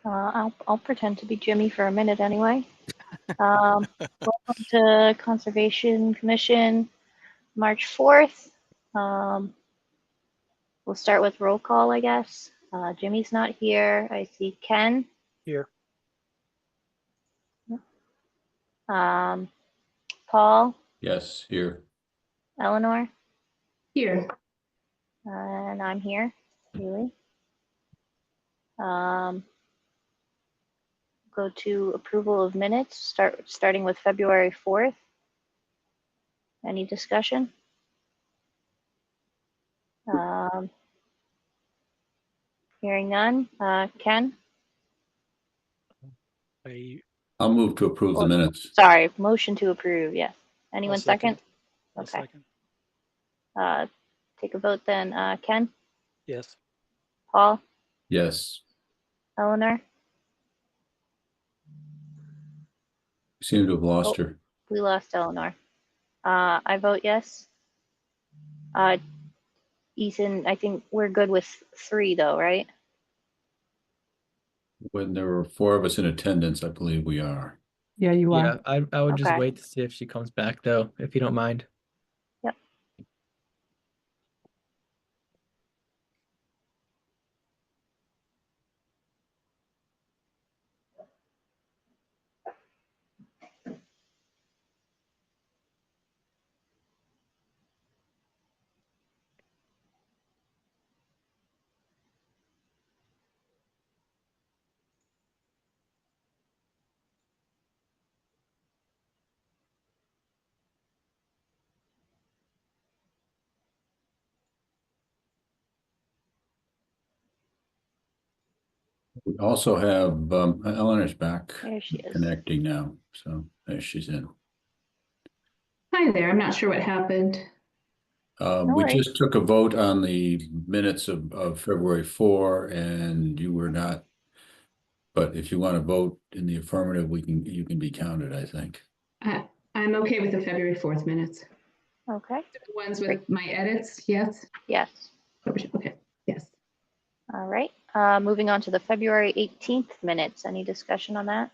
I'll pretend to be Jimmy for a minute anyway. Welcome to Conservation Commission, March 4th. We'll start with roll call, I guess. Jimmy's not here. I see Ken. Here. Paul. Yes, here. Eleanor. Here. And I'm here, Haley. Go to approval of minutes, starting with February 4th. Any discussion? Hearing none. Ken? I'll move to approve the minutes. Sorry, motion to approve, yes. Anyone second? Okay. Take a vote then. Ken? Yes. Paul? Yes. Eleanor? We seem to have lost her. We lost Eleanor. I vote yes. Ethan, I think we're good with 3 though, right? When there were 4 of us in attendance, I believe we are. Yeah, you are. Yeah, I would just Okay. wait to see if she comes back though, if you don't mind. Yep. We also have Eleanor's back. There she is. Connecting now. So there she's in. Hi there. I'm not sure what happened. We just took a vote on the minutes of February 4, and you were not. But if you want to vote in the affirmative, you can be counted, I think. I'm okay with the February 4th minutes. Okay. The ones with my edits, yes? Yes. Okay, yes. All right. Moving on to the February 18th minutes. Any discussion on that?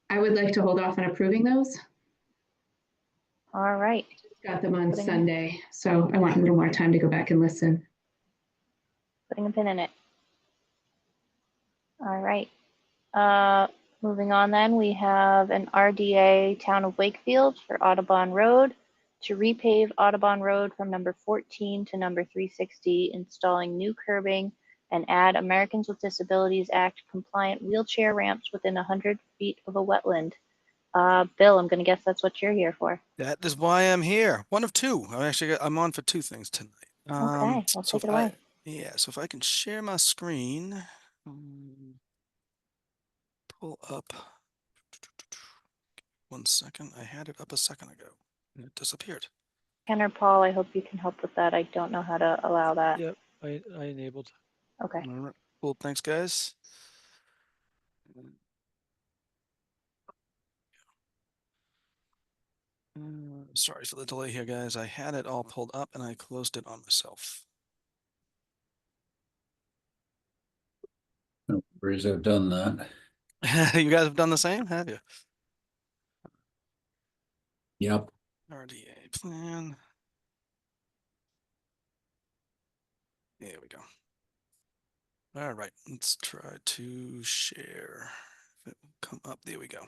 I would like to hold off on approving those. All right. I just got them on Sunday, so I want a little more time to go back and listen. Putting a pin in it. All right. Moving on then, we have an RDA Town of Wakefield for Audubon Road to repave Audubon Road from number 14 to number 360, installing new curbing and add Americans with Disabilities Act compliant wheelchair ramps within 100 feet of a wetland. Bill, I'm going to guess that's what you're here for. That is why I'm here. One of 2. I'm on for 2 things tonight. Okay, well, take it away. So if I can share my screen, pull up. 1 second. I had it up a second ago and it disappeared. Ken or Paul, I hope you can help with that. I don't know how to allow that. Yep, I enabled. Okay. All right. Cool. Thanks, guys. Sorry for the delay here, guys. I had it all pulled up and I closed it on myself. No worries, I've done that. You guys have done the same, have you? Yep. RDA plan. There we go. All right, let's try to share. If it will come up, there we go.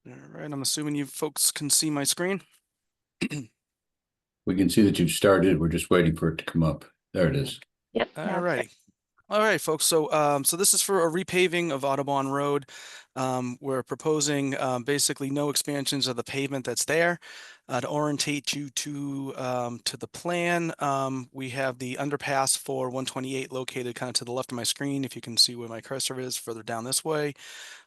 All right, I'm assuming you folks can see my screen. We can see that you've started. We're just waiting for it to come up. There it is. Yep. All right. All right, folks. So this is for a repaving of Audubon Road. We're proposing basically no expansions of the pavement that's there. To orientate you to the plan, we have the underpass for 128 located kind of to the left of my screen. If you can see where my cursor is, further down this way.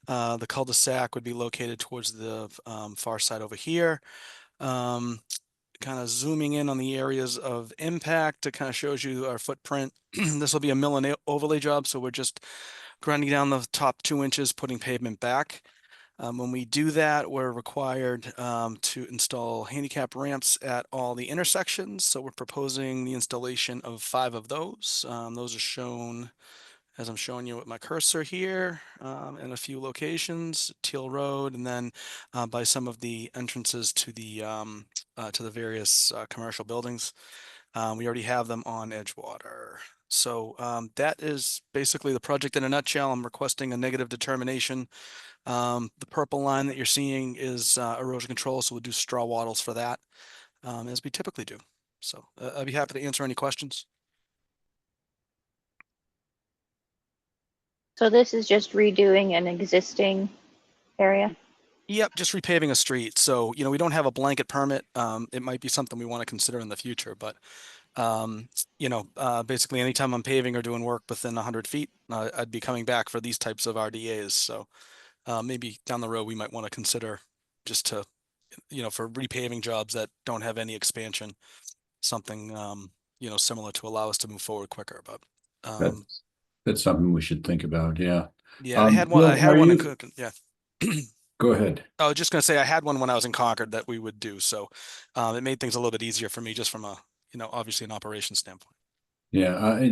The cul-de-sac would be located towards the far side over here. Kind of zooming in on the areas of impact, it kind of shows you our footprint. This will be a mill and overlay job, so we're just grinding down the top 2 inches, putting pavement back. When we do that, we're required to install handicap ramps at all the intersections. So we're proposing the installation of 5 of those. Those are shown as I'm showing you with my cursor here, in a few locations, Teal Road, and then by some of the entrances to the various commercial buildings. We already have them on Edgewater. So that is basically the project in a nutshell. I'm requesting a negative determination. The purple line that you're seeing is erosion control, so we'll do straw wattles for that, as we typically do. So I'd be happy to answer any questions. So this is just redoing an existing area? Yep, just repaving a street. So, you know, we don't have a blanket permit. It might be something we want to consider in the future, but you know, basically anytime I'm paving or doing work within 100 feet, I'd be coming back for these types of RDAs. So maybe down the road, we might want to consider just to, you know, for repaving jobs that don't have any expansion, something, you know, similar to allow us to move forward quicker. But That's something we should think about. Yeah. yeah, I had one. Bill, I had one. Yeah. Go ahead. I was just going to say I had one when I was in Concord that we would do. So it made things a little bit easier for me just from a, you know, obviously an operations standpoint. Yeah,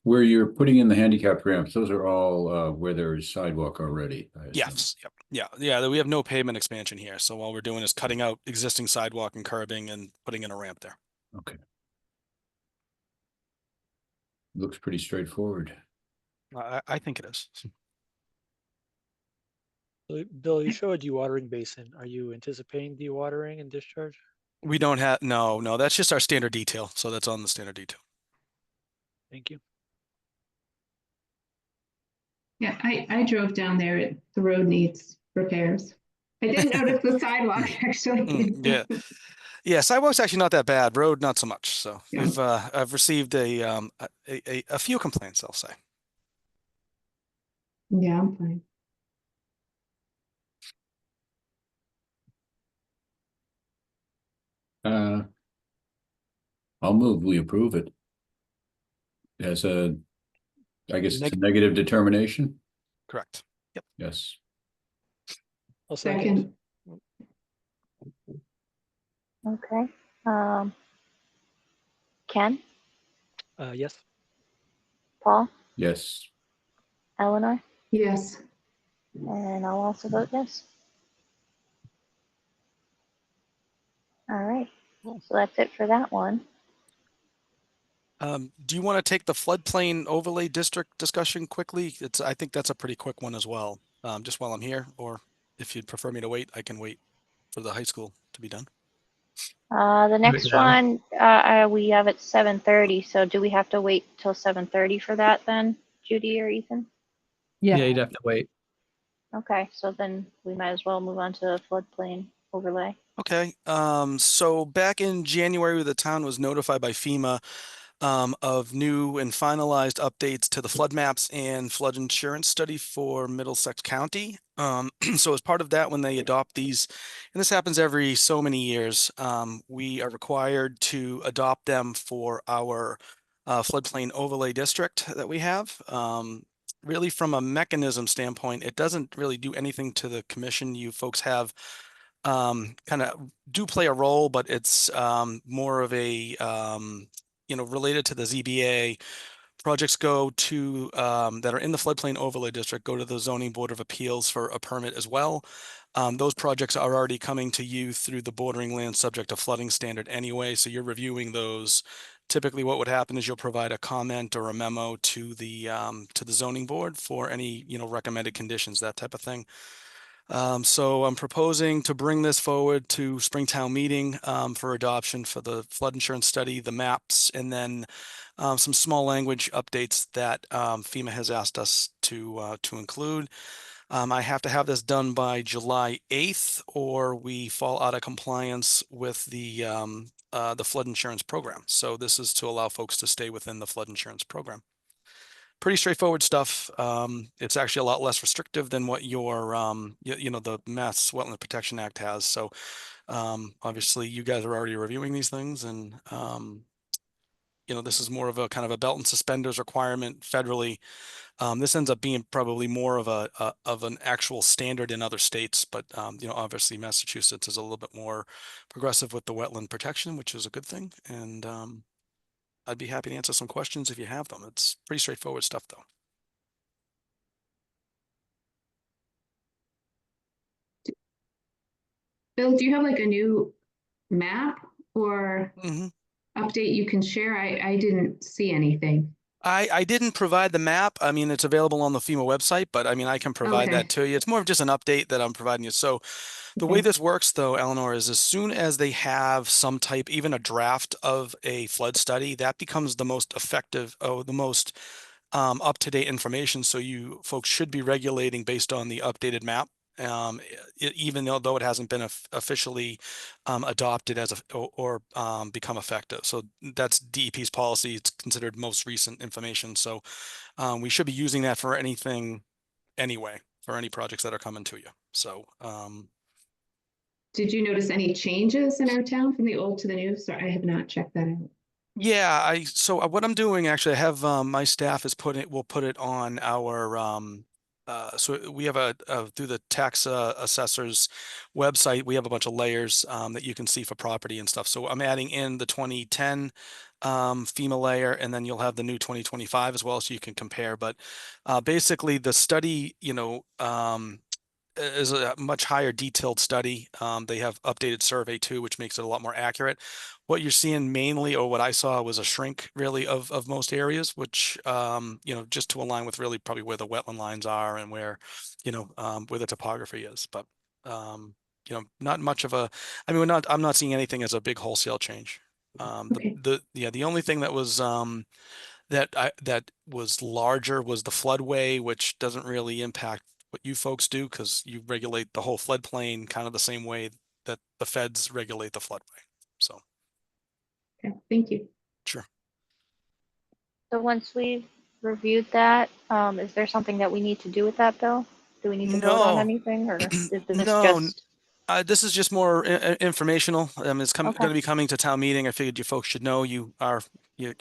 where you're putting in the handicap ramps, those are all where there's sidewalk already, I assume. Yes. Yep. Yeah. We have no pavement expansion here. So all we're doing is cutting out existing sidewalk and curbing and putting in a ramp there. Okay. Looks pretty straightforward. I think it is. So, Bill, you show a dewatering basin. Are you anticipating dewatering and discharge? We don't have, no, that's just our standard detail. So that's on the standard detail. Thank you. Yeah, I drove down there. The road needs repairs. I didn't notice the sidewalk actually. Yeah. Yeah, sidewalk's actually not that bad. Road, not so much. So Yeah. I've received a few complaints, I'll say. Yeah, I'm fine. I'll move, we approve it. As a, I guess it's a Neg- negative determination? Correct. Yep. Yes. I'll second. Okay. Ken, Yes. Paul, Yes. Eleanor, Yes. and I'll also vote yes. All right. Cool. So that's it for that one. Do you want to take the floodplain overlay district discussion quickly? I think that's a pretty quick one as well. Just while I'm here, or if you'd prefer me to wait, I can wait for the high school to be done. The next one we have at 7:30. So do we have to wait till 7:30 for that then, Judy or Ethan? Yeah, you'd have to wait. Okay, so then we might as well move on to floodplain overlay. Okay. So back in January, the town was notified by FEMA of new and finalized updates to the flood maps and flood insurance study for Middlesex County. So as part of that, when they adopt these, and this happens every so many years, we are required to adopt them for our floodplain overlay district that we have. Really, from a mechanism standpoint, it doesn't really do anything to the commission. You folks have kind of do play a role, but it's more of a you know, related to the ZBA. Projects go to that are in the floodplain overlay district go to the zoning board of appeals for a permit as well. Those projects are already coming to you through the bordering land subject to flooding standard anyway, so you're reviewing those. Typically, what would happen is you'll provide a comment or a memo to the zoning board for any, you know, recommended conditions, that type of thing. So I'm proposing to bring this forward to Springtown meeting for adoption for the flood insurance study, the maps, and then some small language updates that FEMA has asked us to include. I have to have this done by July 8th, or we fall out of compliance with the flood insurance program. So this is to allow folks to stay within the flood insurance program. Pretty straightforward stuff. It's actually a lot less restrictive than what your, you know, the Mass Wetland Protection Act has. So obviously you guys are already reviewing these things, and you know, this is more of a kind of a belt and suspenders requirement federally. This ends up being probably more of an actual standard in other states, but you know, obviously Massachusetts is a little bit more progressive with the wetland protection, which is a good thing. And I'd be happy to answer some questions if you have them. It's pretty straightforward stuff, though. Bill, do you have like a new map or Mhm. update you can share? I didn't see anything. I didn't provide the map. I mean, it's available on the FEMA website, but I mean, I can provide Okay. that to you. It's more of just an update that I'm providing you. So the way Okay. this works, though, Eleanor, is as soon as they have some type, even a draft of a flood study, that becomes the most effective, the most up-to-date information. So you folks should be regulating based on the updated map, even though it hasn't been officially adopted as or become effective. So that's DEP's policy. It's considered most recent information. So we should be using that for anything anyway, for any projects that are coming to you. So Did you notice any changes in our town from the old to the new? Sorry, I have not checked that out. yeah, so what I'm doing actually, I have my staff will put it on our so we have through the tax assessor's website, we have a bunch of layers that you can see for property and stuff. So I'm adding in the 2010 FEMA layer, and then you'll have the new 2025 as well, so you can compare. But basically, the study, is a much higher detailed study. They have updated survey too, which makes it a lot more accurate. What you're seeing mainly, or what I saw, was a shrink really of most areas, which just to align with really probably where the wetland lines are and where where the topography is. But not much of a. I mean, I'm not seeing anything as a big wholesale change. Okay. The only thing that was that was larger was the floodway, which doesn't really impact what you folks do because you regulate the whole floodplain kind of the same way that the feds regulate the floodway. So Okay. Thank you. sure. So once we've reviewed that, is there something that we need to do with that, Bill? Do we need to vote on No, anything, or is this no. just This is just more informational. It's going okay? to be coming to town meeting. I figured you folks should know you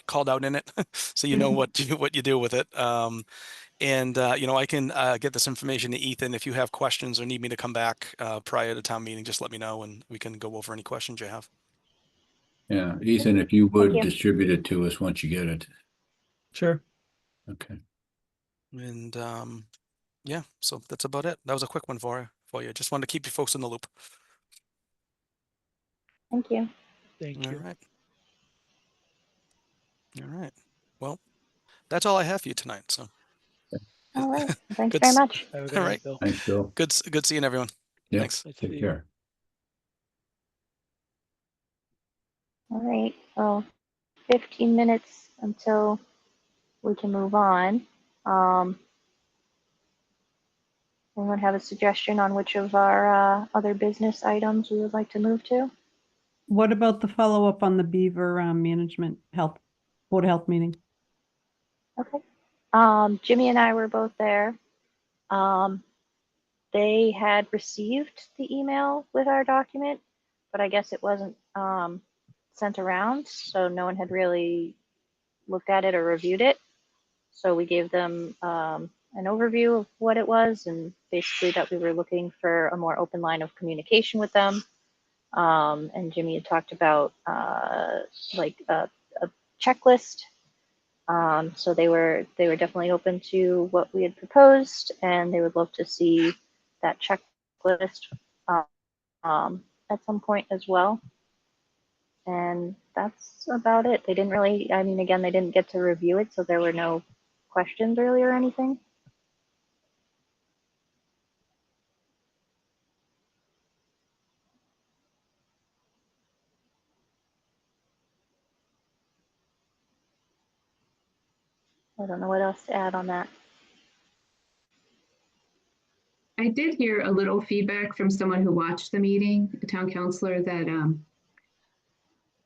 called out in it, so you know what you do with it. And I can get this information to Ethan. If you have questions or need me to come back prior to town meeting, just let me know and we can go over any questions you have. Yeah, Ethan, if you Thank would you. distribute it to us once you get it. Sure. Okay. And yeah, so that's about it. That was a quick one for you. Just wanted to keep you folks in the loop. Thank you. Thank All you. right. All right. Well, that's all I have for you tonight. So All right. Well, thanks good. very much. Have a good All night, right. Bill. Thanks, Bill. Good seeing everyone. Yeah, Thanks. Nice to see take you. care. All right. Well, 15 minutes until we can move on. Anyone have a suggestion on which of our other business items we would like to move to? What about the follow-up on the Beaver Management Board of Health meeting? Okay. Jimmy and I were both there. They had received the email with our document, but I guess it wasn't sent around, so no one had really looked at it or reviewed it. So we gave them an overview of what it was, and basically that we were looking for a more open line of communication with them. And Jimmy had talked about like a checklist. So they were definitely open to what we had proposed, and they would love to see that checklist at some point as well. And that's about it. They didn't really, I mean, again, they didn't get to review it, so there were no questions really or anything. I don't know what else to add on that. I did hear a little feedback from someone who watched the meeting, a town councilor, that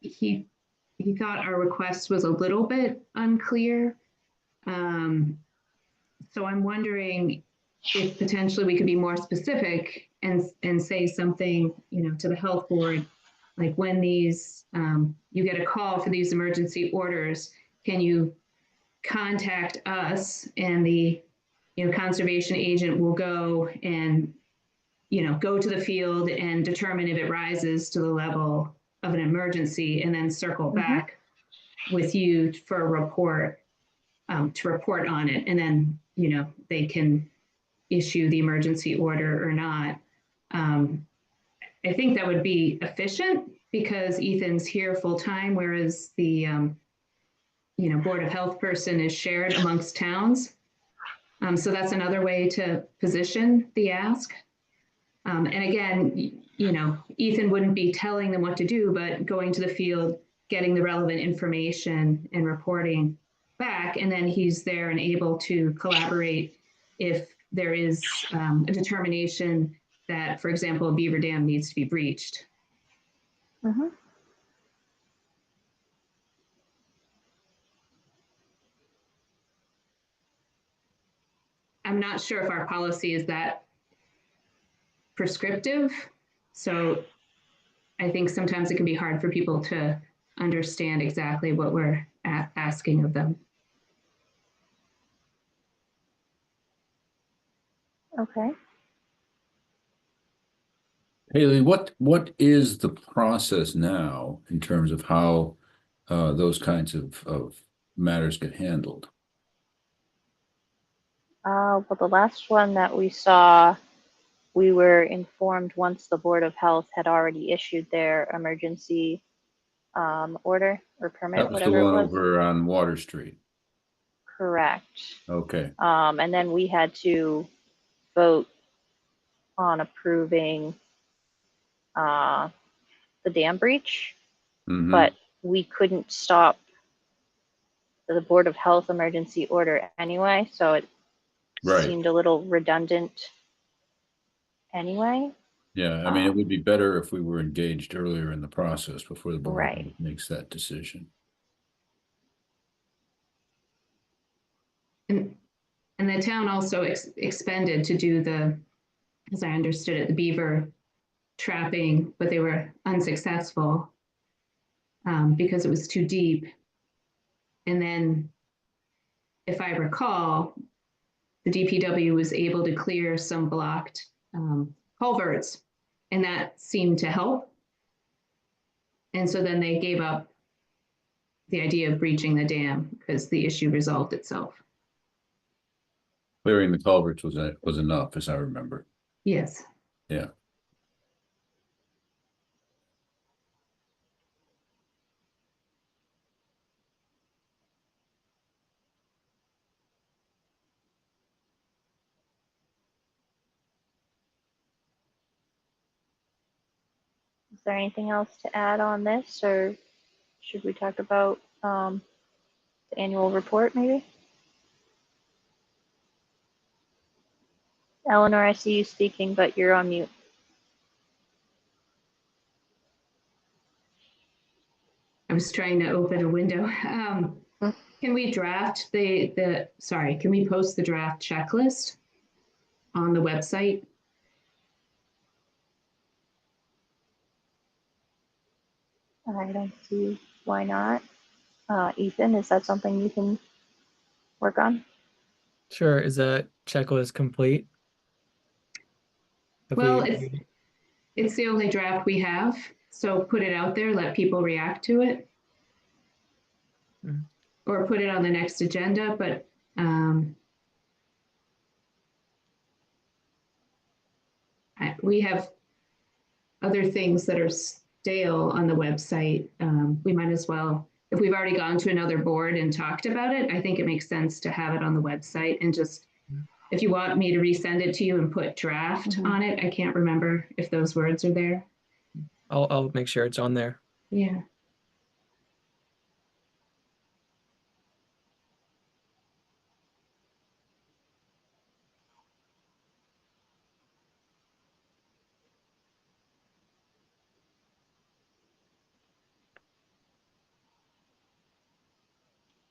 he thought our request was a little bit unclear. So I'm wondering if potentially we could be more specific and say something, to the health board, like when these you get a call for these emergency orders, can you contact us, and the conservation agent will go and go to the field and determine if it rises to the level of an emergency, and then circle back with you for a report, to report on it, and then they can issue the emergency order or not. I think that would be efficient because Ethan's here full time, whereas the Board of Health person is shared amongst towns. So that's another way to position the ask. And again, Ethan wouldn't be telling them what to do, but going to the field, getting the relevant information and reporting back, and then he's there and able to collaborate if there is a determination that, for example, a beaver dam needs to be breached. Mm-hmm. I'm not sure if our policy is that prescriptive. So I think sometimes it can be hard for people to understand exactly what we're asking of them. Okay. Haley, what is the process now in terms of how those kinds of matters get handled? Well, the last one that we saw, we were informed once the Board of Health had already issued their emergency order or permit, That was the whatever it one was. over on Water Street. Correct. Okay. And then we had to vote on approving the dam breach, Mhm. but we couldn't stop the Board of Health emergency order anyway, so it Right. seemed a little redundant anyway. Yeah, I mean, it would be better if we were engaged earlier in the process before the board Right. makes that decision. And the town also expended to do the, as I understood it, the beaver trapping, but they were unsuccessful because it was too deep. And then, if I recall, the DPW was able to clear some blocked culverts, and that seemed to help. And so then they gave up the idea of breaching the dam because the issue resolved itself. Clearing the culverts was enough, as I remember. Yes. Yeah. Is there anything else to add on this, or should we talk about the annual report maybe? Eleanor, I see you speaking, but you're on mute. I was trying to open a window. Can we draft can we post the draft checklist on the website? I don't see why not. Ethan, is that something you can work on? Sure. Is that checklist complete? Well, it's the only draft we have, so put it out there, let people react to it. Or put it on the next agenda, but we have other things that are stale on the website. We might as well, if we've already gone to another board and talked about it, I think it makes sense to have it on the website and just, if you want me to resend it to you and put draft on it, I can't remember if those words are there. I'll make sure it's on there. Yeah.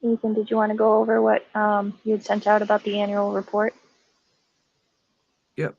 Ethan, did you want to go over what you had sent out about the annual report? Yep.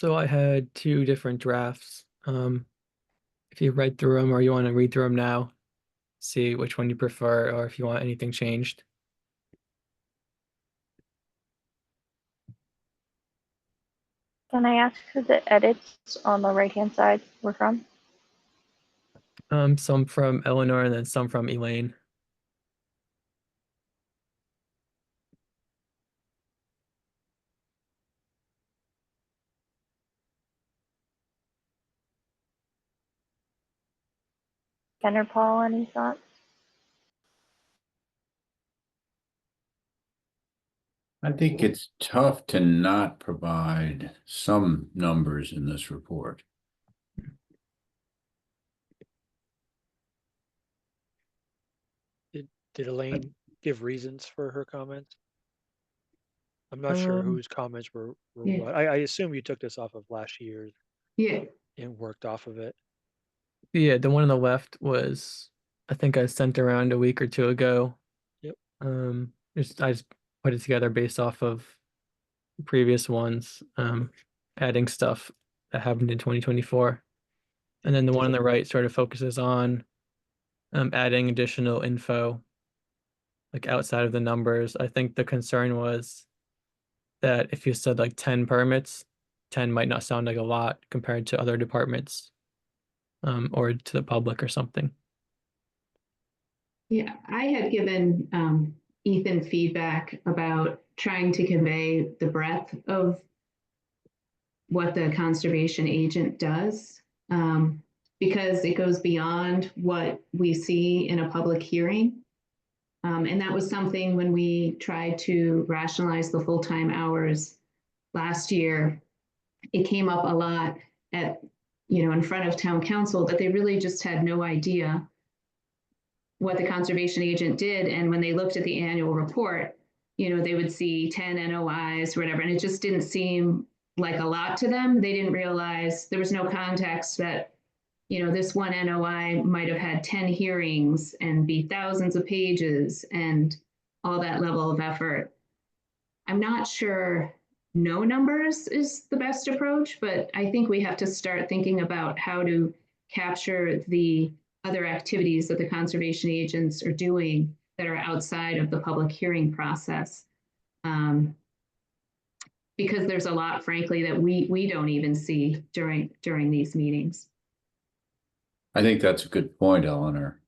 So I had two different drafts. If you read through them or you want to read through them now, see which one you prefer or if you want anything changed. Can I ask who the edits on the right-hand side were from? Some from Eleanor and then some from Elaine. Ken or Paul, any thoughts? I think it's tough to not provide some numbers in this report. Did Elaine give reasons for her comments? I'm not sure Um, whose comments were Yeah. what. I assume you took this off of last year's Yeah, and worked off of it. yeah, the one on the left was, I think I sent around a week or two ago. Yep. I just put it together based off of previous ones, adding stuff that happened in 2024. And then the one on the right sort of focuses on adding additional info like outside of the numbers. I think the concern was that if you said like 10 permits, 10 might not sound like a lot compared to other departments or to the public or something. yeah. I had given Ethan feedback about trying to convey the breadth of what the conservation agent does, because it goes beyond what we see in a public hearing. And that was something when we tried to rationalize the full-time hours last year, it came up a lot at, in front of town council that they really just had no idea what the conservation agent did. And when they looked at the annual report, they would see 10 NOIs or whatever, and it just didn't seem like a lot to them. They didn't realize there was no context that, this one NOI might have had 10 hearings and be thousands of pages and all that level of effort. I'm not sure no numbers is the best approach, but I think we have to start thinking about how to capture the other activities that the conservation agents are doing that are outside of the public hearing process. Because there's a lot, frankly, that we don't even see during these meetings. I think that's a good point, Eleanor.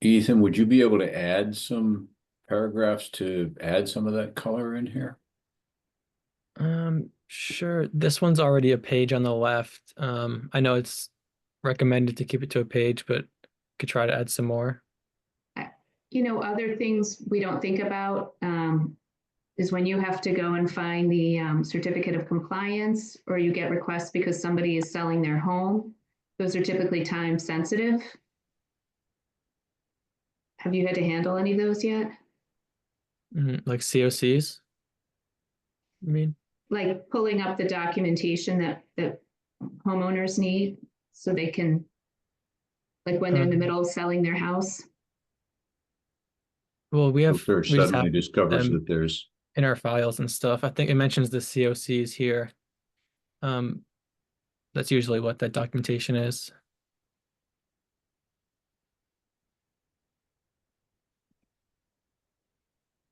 Ethan, would you be able to add some paragraphs to add some of that color in here? Sure. This one's already a page on the left. I know it's recommended to keep it to a page, but could try to add some more. Other things we don't think about is when you have to go and find the certificate of compliance, or you get requests because somebody is selling their home. Those are typically time sensitive. Have you had to handle any of those yet? Like COCs, I mean? Like pulling up the documentation that homeowners need so they can, like when they're in the middle of selling their house. Well, we If there just suddenly have discovers them that there's in our files and stuff. I think it mentions the COCs here. That's usually what that documentation is.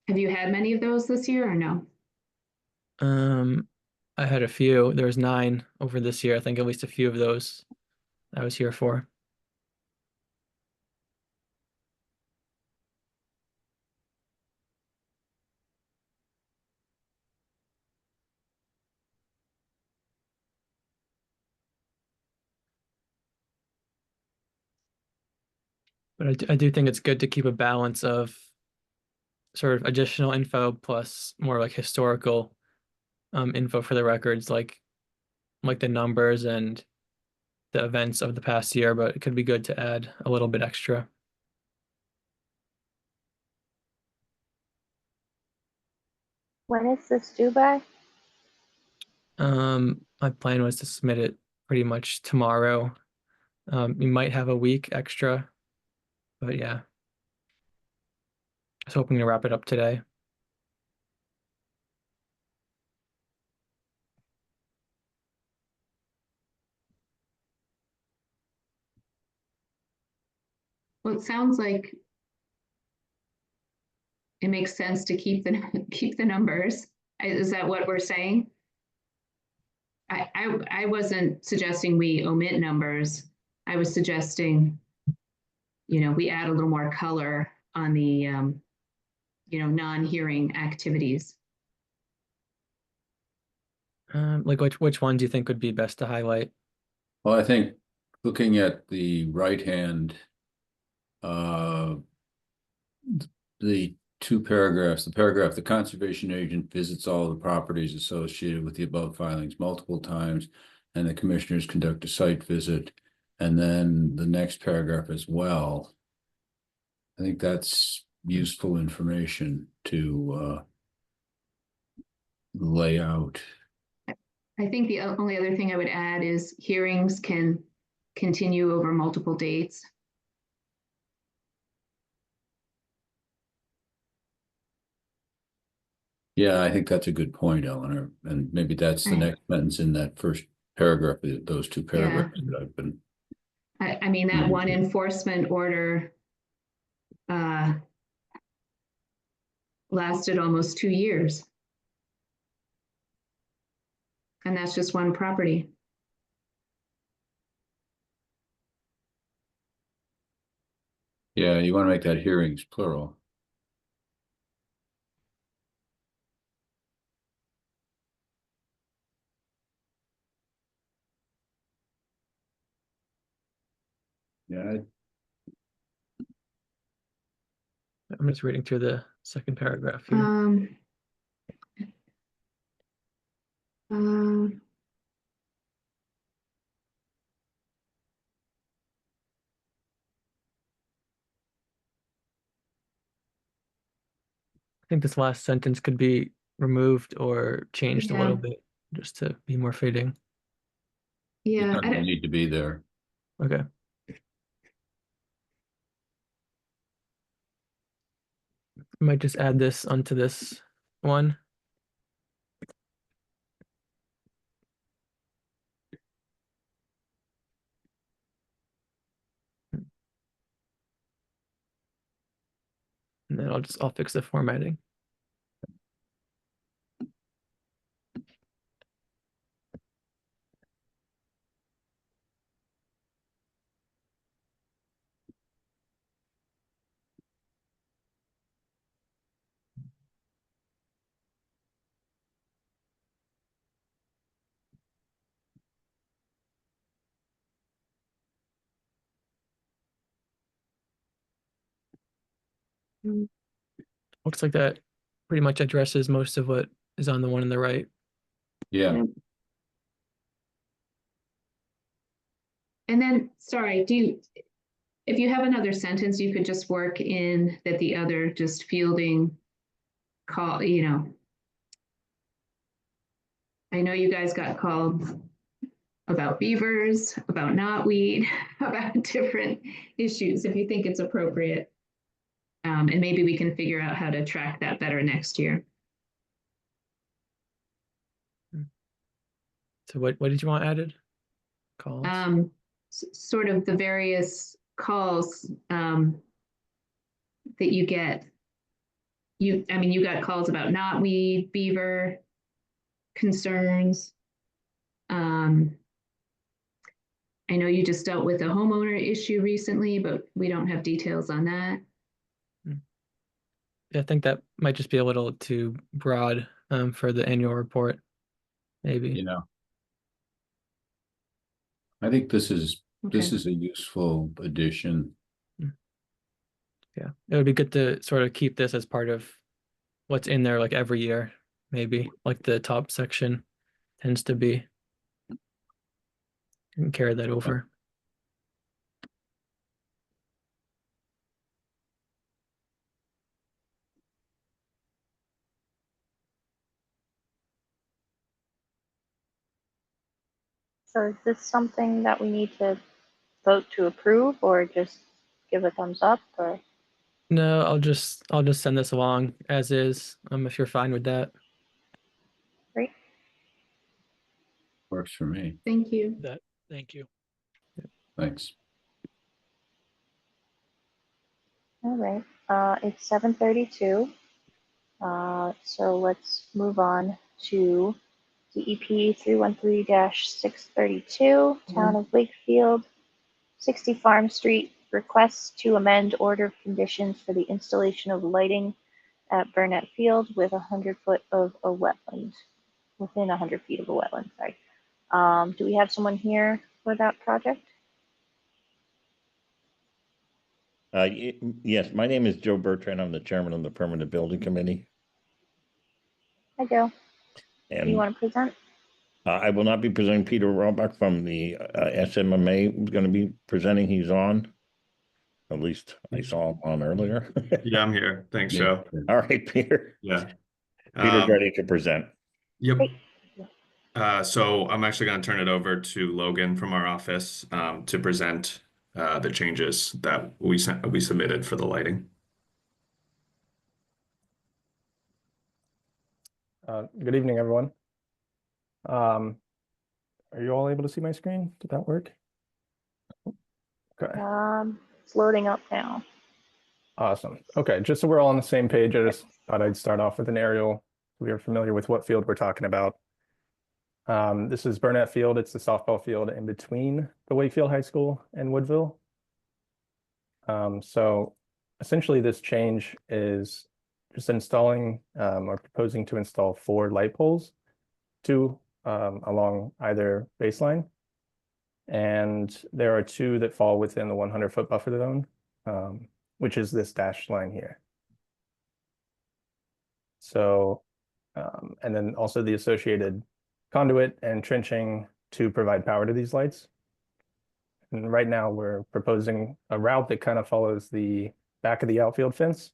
Have you had many of those this year or no? I had a few. There was 9 over this year. I think at least a few of those I was here for. But I do think it's good to keep a balance of sort of additional info plus more like historical info for the records, like the numbers and the events of the past year, but it could be good to add a little bit extra. When is this due by? My plan was to submit it pretty much tomorrow. You might have a week extra, but yeah. I was hoping to wrap it up today. Well, it sounds like it makes sense to keep the keep the numbers. Is that what we're saying? I wasn't suggesting we omit numbers. I was suggesting, we add a little more color on the, non-hearing activities. Like which one do you think would be best to highlight? Well, I think looking at the right hand, the two paragraphs, the paragraph, the conservation agent visits all the properties associated with the above filings multiple times, and the commissioners conduct a site visit. And then the next paragraph as well. I think that's useful information to lay out. I think the only other thing I would add is hearings can continue over multiple dates. Yeah, I think that's a good point, Eleanor. And maybe that's the next sentence in that first paragraph, those two paragraphs that I've been. I mean, that one enforcement order lasted almost 2 years. And that's just one property. Yeah, you want to make that hearings plural. Yeah, I'm just reading through the second paragraph here. I think this last sentence could be removed or changed a little bit just to be more fitting. it Yeah, doesn't need to be there. Okay. I might just add this onto this one. And then I'll fix the formatting. Looks like that pretty much addresses most of what is on the one on the right. Yeah. and then, sorry, if you have another sentence, you could just work in that the other just fielding call, I know you guys got called about beavers, about knotweed, about different issues, if you think it's appropriate. And maybe we can figure out how to track that better next year. So what did you want added? Calls. Sort of the various calls that you get. You got calls about knotweed, beaver, concerns. I know you just dealt with a homeowner issue recently, but we don't have details on that. I think that might just be a little too broad for the annual report, maybe. I think this is a useful addition. Yeah, it would be good to sort of keep this as part of what's in there like every year, maybe like the top section tends to be, and carry that over. So is this something that we need to vote to approve or just give a thumbs up or? No, I'll just send this along as is, if you're fine with that. Great. Works for me. Thank you. Thank you. Thanks. All right, it's 7:32. So let's move on to DEP 313-632, Town of Wakefield, 60 Farm Street, requests to amend order of conditions for the installation of lighting at Burnett Field with 100 foot of a wetland, within 100 feet of a wetland, sorry. Do we have someone here for that project? Yes, my name is Joe Bertrand. I'm the chairman of the Permanent Building Committee. Hi, Joe. Do you And want to present? I will not be presenting. Peter Roebuck from the SMMA is going to be presenting. He's on. At least I saw him on earlier. Yeah, I'm here. Thanks, Yeah. Joe. All right, Peter. Yeah. Peter's ready to present. Yep. Great. So I'm actually going to turn it over to Logan from our office to present the changes that we submitted for the lighting. Good evening, everyone. Are you all able to see my screen? Did that work? Okay, It's loading up now. awesome. Okay, just so we're all on the same page, I just thought I'd start off with an aerial. We are familiar with what field we're talking about. This is Burnett Field. It's the softball field in between the Wakefield High School and Woodville. So essentially this change is just installing or proposing to install 4 light poles, 2 along either baseline. And there are 2 that fall within the 100-foot buffer zone, which is this dashed line here. So, and then also the associated conduit and trenching to provide power to these lights. And right now we're proposing a route that kind of follows the back of the outfield fence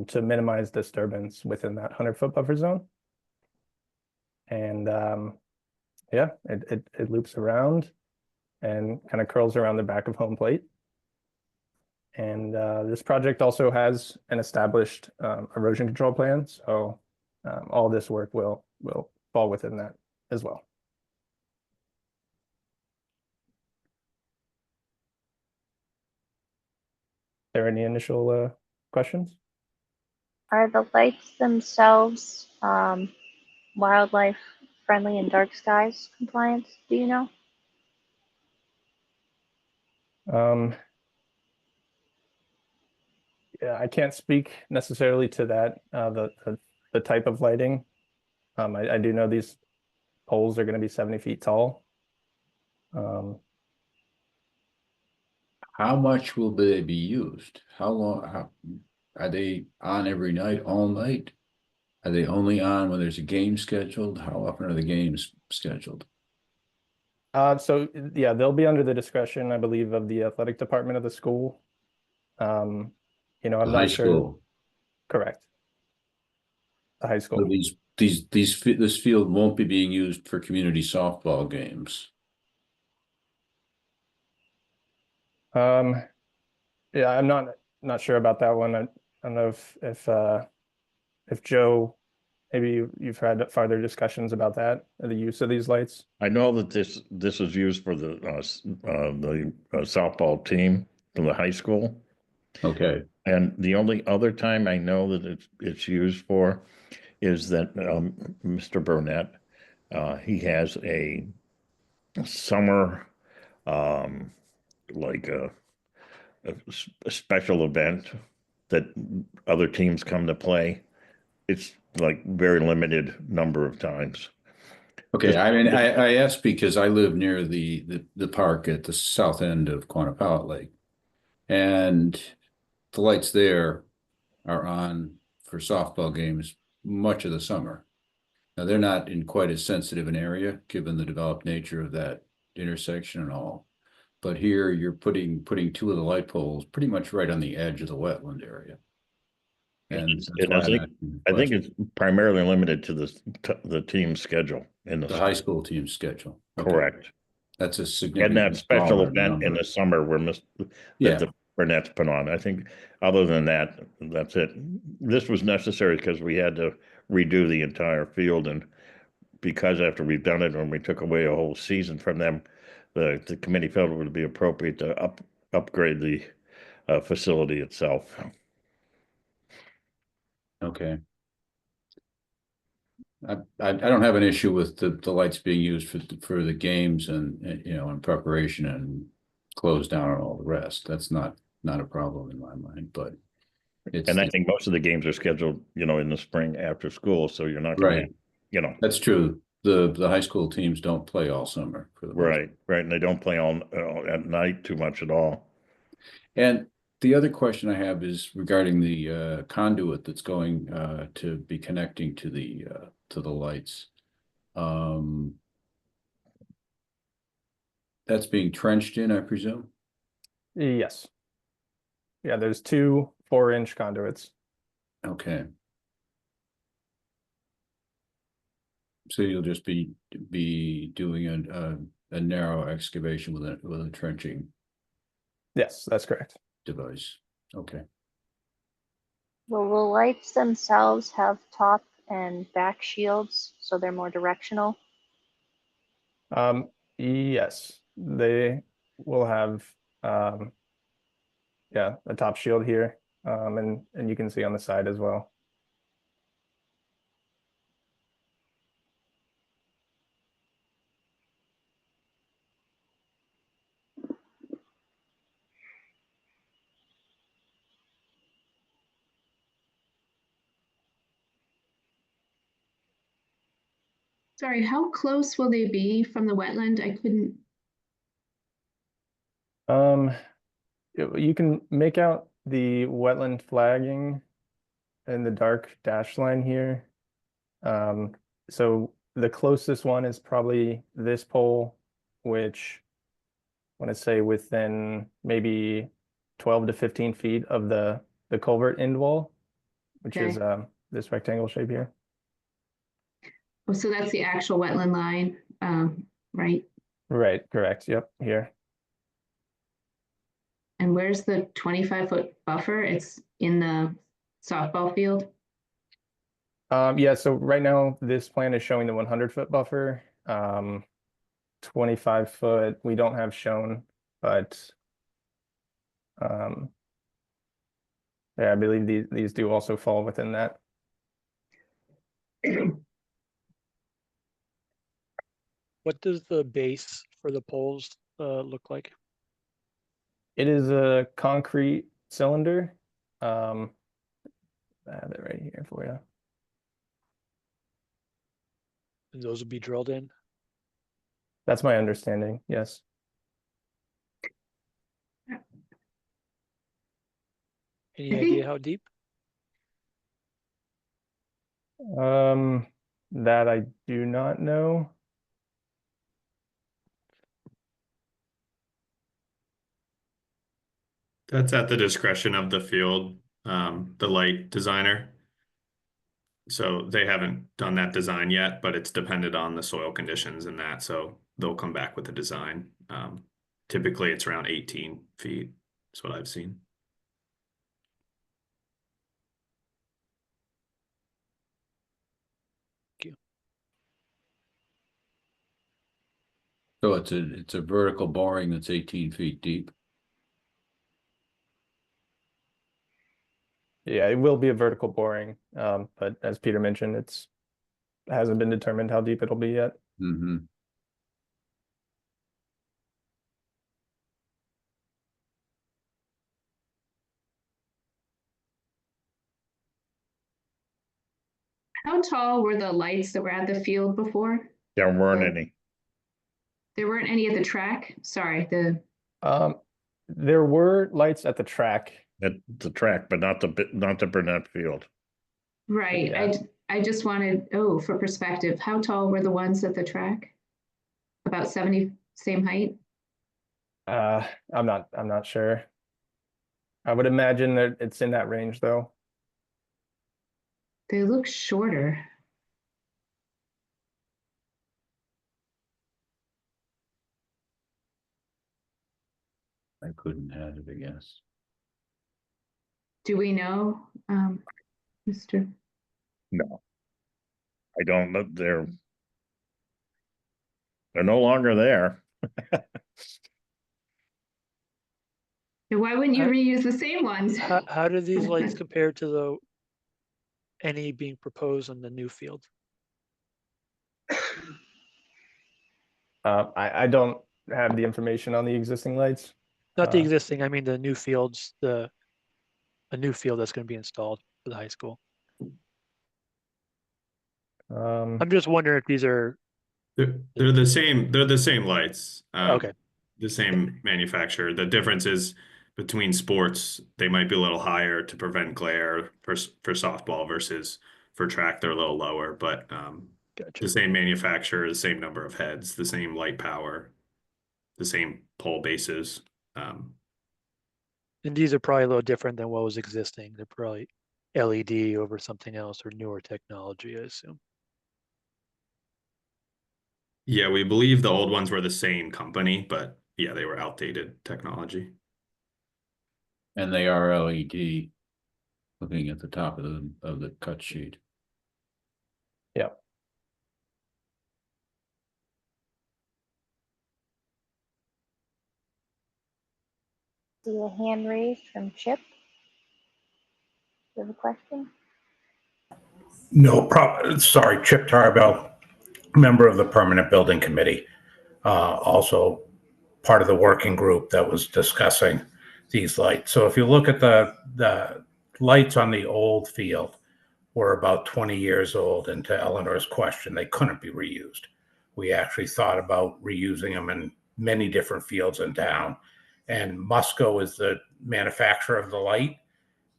to minimize disturbance within that 100-foot buffer zone. And yeah, it loops around and kind of curls around the back of home plate. And this project also has an established erosion control plan, so all this work will fall within that as well. Are there any initial questions? Are the lights themselves wildlife friendly and dark skies compliance? Do you know? Yeah, I can't speak necessarily to that, the type of lighting. I do know these poles are going to be 70 feet tall. How much will they be used? How long, are they on every night, all night? Are they only on when there's a game scheduled? How often are the games scheduled? So yeah, they'll be under the discretion, I believe, of the athletic department of the school. I'm The high not sure. school. Correct. The high school. So this field won't be being used for community softball games. Yeah, I'm not sure about that one. I don't know if Joe, maybe you've had further discussions about that, the use of these lights. I know that this is used for the softball team from the high school. Okay. And the only other time I know that it's used for is that Mr. Burnett, he has a summer like a special event that other teams come to play. It's like very limited number of times. Okay, I mean, I asked because I live near the park at the south end of Quannapowitt Lake, and the lights there are on for softball games much of the summer. Now, they're not in quite as sensitive an area, given the developed nature of that intersection and all. But here, you're putting 2 of the light poles pretty much right on the edge of the wetland area. And that's why I think it's primarily limited to the team schedule in the high school team schedule. Okay. Correct. That's a significant. And that special smaller event number. in the summer where the Burnett's put on. I think other than that, that's it. This was necessary because we had to redo the entire field, and because after we've done it and we took away a whole season from them, the committee felt it would be appropriate to upgrade the facility itself. Okay. I don't have an issue with the lights being used for the games and, you know, in preparation and close down and all the rest. That's not a problem in my mind, but it's. And I think most of the games are scheduled, you know, in the spring after school, so you're not gonna have, Right. you know. That's true. The high school teams don't play all summer for the most part. Right, and they don't play all at night too much at all. And the other question I have is regarding the conduit that's going to be connecting to the lights. That's being trenched in, I presume? Yes. Yeah, there's two 4-inch conduits. Okay. So you'll just be doing a narrow excavation with a trenching Yes, that's correct. device. Okay. Will the lights themselves have top and back shields so they're more directional? Yes, they will have yeah, a top shield here. And you can see on the side as well. Sorry, how close will they be from the wetland? I couldn't. You can make out the wetland flagging in the dark dash line here. So the closest one is probably this pole, which I want to say within maybe 12 to 15 feet of the culvert end wall, which is this rectangle shape here. Oh, so that's the actual wetland line, right? Right, correct. Yep, here. And where's the 25-foot buffer? It's in the softball field? Yeah, so right now this plan is showing the 100-foot buffer. 25-foot we don't have shown, but yeah, I believe these do also fall within that. What does the base for the poles look like? It is a concrete cylinder. I have it right here for you. And those would be drilled in? That's my understanding, yes. Any idea how deep? That I do not know. That's at the discretion of the field, the light designer. So they haven't done that design yet, but it's dependent on the soil conditions and that. So they'll come back with a design. Typically, it's around 18 feet. That's what I've seen. So it's a vertical boring that's 18 feet deep. Yeah, it will be a vertical boring, but as Peter mentioned, it hasn't been determined how deep it'll be yet. Mm-hmm. How tall were the lights that were at the field before? There weren't any. There weren't any at the track? Sorry, There were lights at the track. At the track, but not the Burnett Field. right. Yeah. I just wanted, for perspective, how tall were the ones at the track? About 70, same height? I'm not sure. I would imagine that it's in that range though. They look shorter. I couldn't hazard a guess. Do we know, Mr.? No, I don't know. They're no longer there. And why wouldn't you How- reuse the same ones? How do these lights compare to any being proposed on the new field? I don't have the information on the existing lights. Not the existing, I mean the new fields, a new field that's going to be installed for the high school. I'm just wondering if these are They're the same. They're the same lights. okay. The same manufacturer. The difference is between sports, they might be a little higher to prevent glare for softball versus for track, they're a little lower. But Gotcha. the same manufacturer, the same number of heads, the same light power, the same pole bases. And these are probably a little different than what was existing. They're probably LED over something else or newer technology, I assume. Yeah, we believe the old ones were the same company, but yeah, they were outdated technology. And they are LED, looking at the top of the cut sheet. Yeah. See a hand raised from Chip. Do you have a question? No problem. Sorry, Chip Tarbell, member of the Permanent Building Committee. Also part of the working group that was discussing these lights. So if you look at the lights on the old field were about 20 years old, and to Eleanor's question, they couldn't be reused. We actually thought about reusing them in many different fields in town. And Musco is the manufacturer of the light,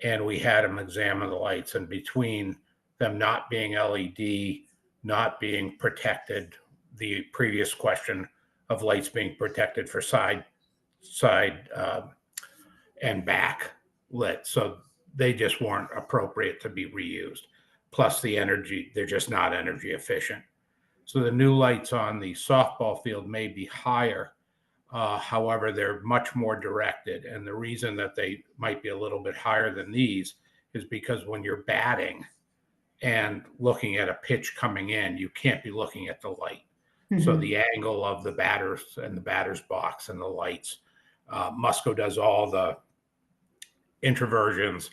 and we had them examine the lights, and between them not being LED, not being protected, the previous question of lights being protected for side and back lit, so they just weren't appropriate to be reused. Plus the energy, they're just not energy efficient. So the new lights on the softball field may be higher. However, they're much more directed. And the reason that they might be a little bit higher than these is because when you're batting and looking at a pitch coming in, you can't be looking at the light. So the angle of the batters and the batter's box and the lights, Musco does all the introversions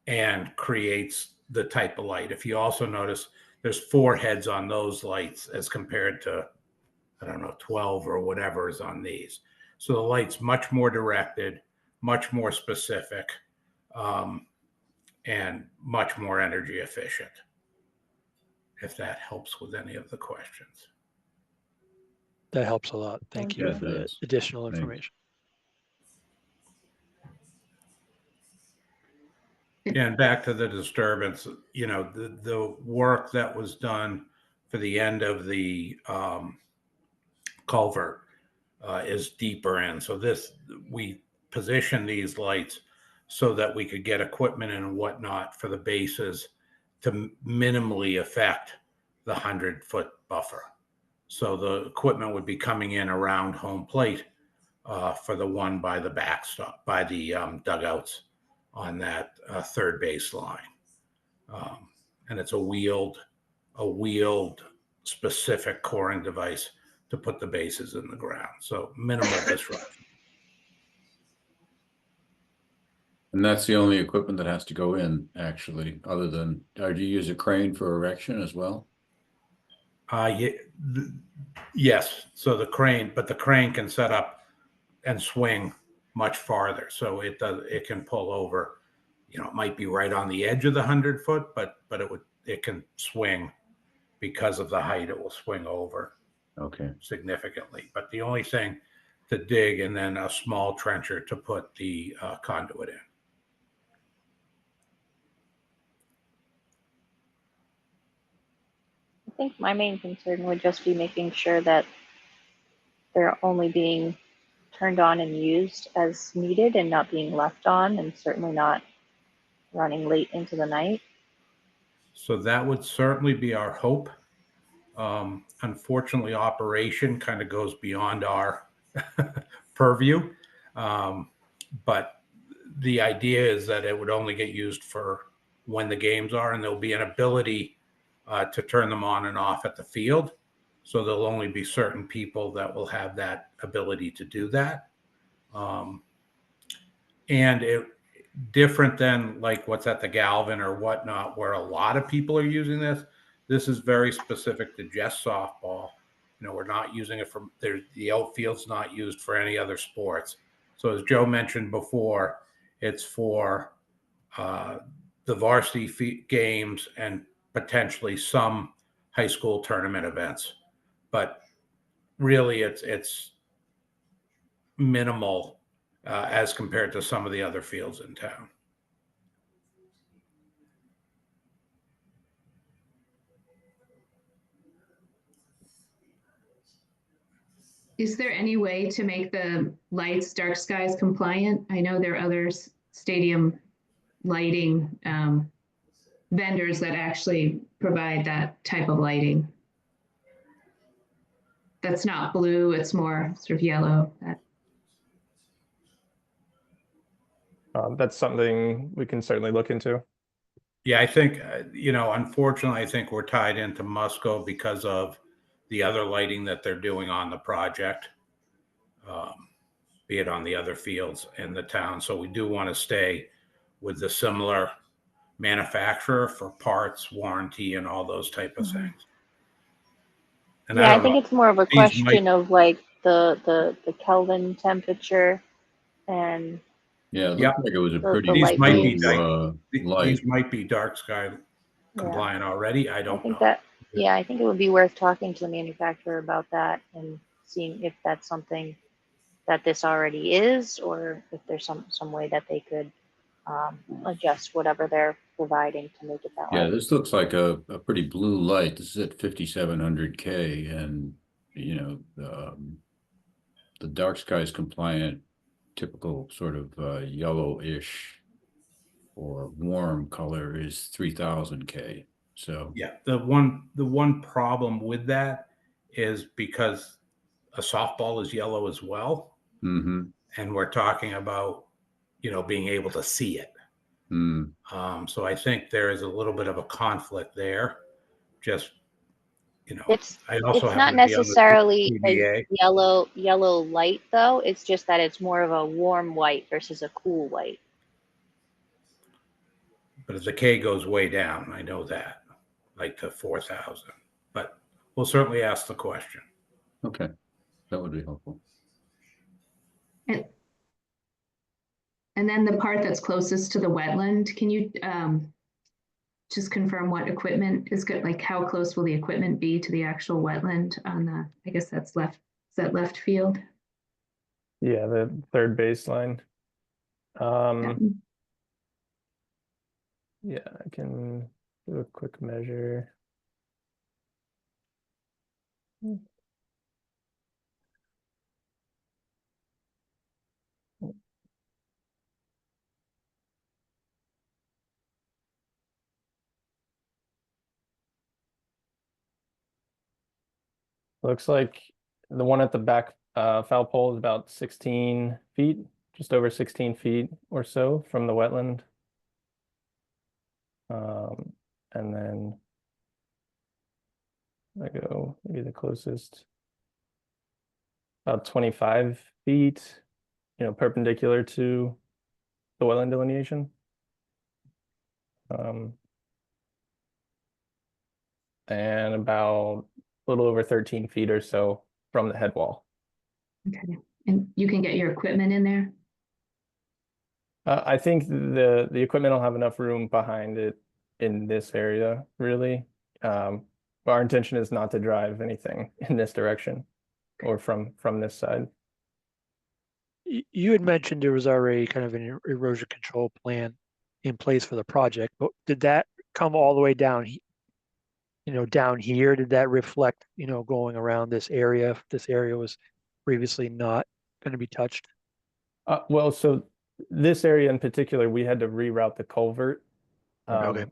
and creates the type of light. If you also notice, there's 4 heads on those lights as compared to, I don't know, 12 or whatever is on these. So the light's much more directed, much more specific, and much more energy efficient, if that helps with any of the questions. That helps a lot. Thank you for the additional information. And back to the disturbance, you know, the work that was done for the end of the culvert is deeper in. So we positioned these lights so that we could get equipment and whatnot for the bases to minimally affect the 100-foot buffer. So the equipment would be coming in around home plate for the one by the backstop, by the dugouts on that third base line. And it's a wheeled specific coring device to put the bases in the ground. So minimal disruption. And that's the only equipment that has to go in, actually, other than, do you use a crane for erection as well? Yes. So the crane can set up and swing much farther. So it can pull over, you know, it might be right on the edge of the 100-foot, but it can swing because of the height. It will swing over significantly. But the only thing to dig, and then a small trencher to put the conduit in. I think my main concern would just be making sure that they're only being turned on and used as needed and not being left on, and certainly not running late into the night. So that would certainly be our hope. Unfortunately, operation kind of goes beyond our purview. But the idea is that it would only get used for when the games are, and there'll be an ability to turn them on and off at the field. So there'll only be certain people that will have that ability to do that. And it different than like what's at the Galvin or whatnot, where a lot of people are using this. This is very specific to just softball. You know, we're not using it for the outfield's not used for any other sports. So as Joe mentioned before, it's for the varsity games and potentially some high school tournament events. But really, it's minimal as compared to some of the other fields in town. Is there any way to make the lights dark skies compliant? I know there are other stadium lighting vendors that actually provide that type of lighting. That's not blue, it's more sort of yellow. That's something we can certainly look into. Yeah, I think, unfortunately, I think we're tied into Musco because of the other lighting that they're doing on the project, be it on the other fields in the town. So we do want to stay with the similar manufacturer for parts, warranty, and all those type of things. And yeah, I think it's more of a question of like the Kelvin temperature and Yeah, it looked like it was a pretty light blue light. These might be dark sky compliant already. I don't know. I think it would be worth talking to the manufacturer about that and seeing if that's something that this already is, or if there's some way that they could adjust whatever they're providing to make it that way. Yeah, this looks like a pretty blue light. This is at 5700K, and the dark skies compliant, typical sort of yellowish or warm color is 3000K. So yeah, the one problem with that is because a softball is yellow as well, and we're talking about being able to see it. So I think there is a little bit of a conflict there. Just it's not necessarily a yellow light though. It's just that it's more of a warm white versus a cool white. But as the K goes way down, I know that, like to 4,000. But we'll certainly ask the question. Okay, that would be helpful. And then the part that's closest to the wetland, can you just confirm what equipment is good? Like how close will the equipment be to the actual wetland on the, I guess that's left, is that left field? Yeah, the third baseline. Yeah, I can do a quick measure. Looks like the one at the back foul pole is about 16 feet, just over 16 feet or so from the wetland. And then I go maybe the closest, about 25 feet, perpendicular to the wetland delineation. And about a little over 13 feet or so from the head wall. Okay, and you can get your equipment in there? I think the equipment will have enough room behind it in this area, really. Our intention is not to drive anything in this direction or from this side. You had mentioned there was already kind of an erosion control plan in place for the project, but did that come all the way down, down here? Did that reflect, going around this area? If this area was previously not going to be touched? Well, so this area in particular, we had to reroute the culvert. Okay.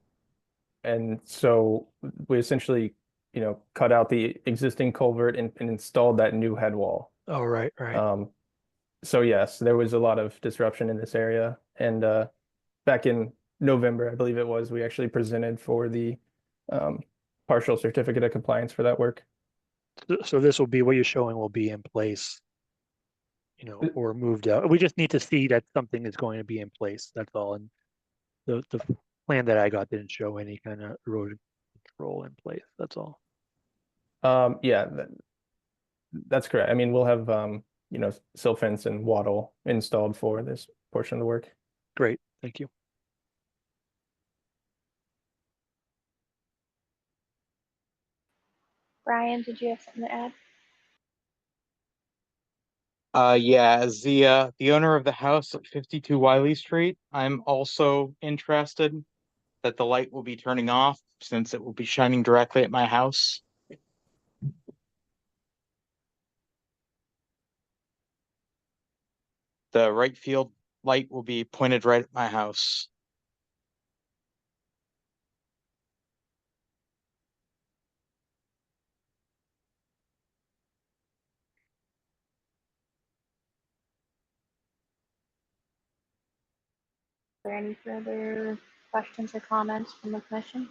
And so we essentially, cut out the existing culvert and installed that new head wall. Oh, right. So yes, there was a lot of disruption in this area. And back in November, I believe it was, we actually presented for the partial certificate of compliance for that work. So this will be, what you're showing will be in place, you know, or moved out. We just need to see that something is going to be in place. That's all. And the plan that I got didn't show any kind of erosion control in place. That's all. Yeah, that's correct. I mean, we'll have you know, silt fence and wattle installed for this portion of the work. Great, thank you. Brian, did you have something to add? Yeah, as the owner of the house at 52 Wiley Street, I'm also interested that the light will be turning off since it will be shining directly at my house. The right field light will be pointed right at my house. Are there any further questions or comments from the commission?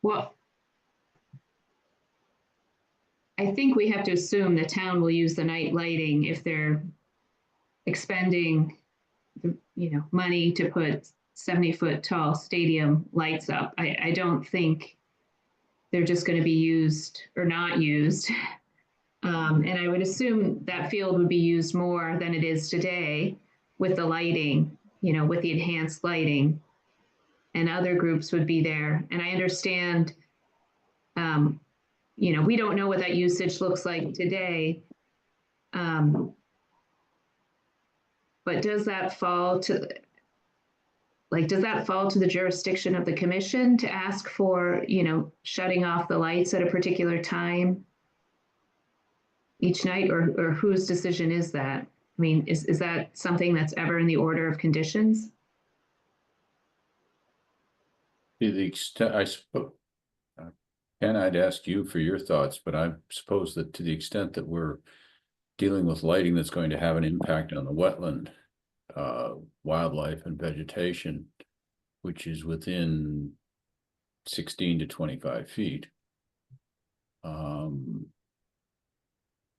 Well, I think we have to assume the town will use the night lighting if they're expending, you know, money to put 70-foot tall stadium lights up. I don't think they're just going to be used or not used. And I would assume that field would be used more than it is today with the lighting, you know, with the enhanced lighting, and other groups would be there. And I understand, you know, we don't know what that usage looks like today. But does that fall to, like, does that fall to the jurisdiction of the commission to ask for, you know, shutting off the lights at a particular time each night, or whose decision is that? I mean, is that something that's ever in the order of conditions? To the extent, I suppose, Ken, I'd ask you for your thoughts, but I suppose that to the extent that we're dealing with lighting that's going to have an impact on the wetland, wildlife and vegetation, which is within 16 to 25 feet,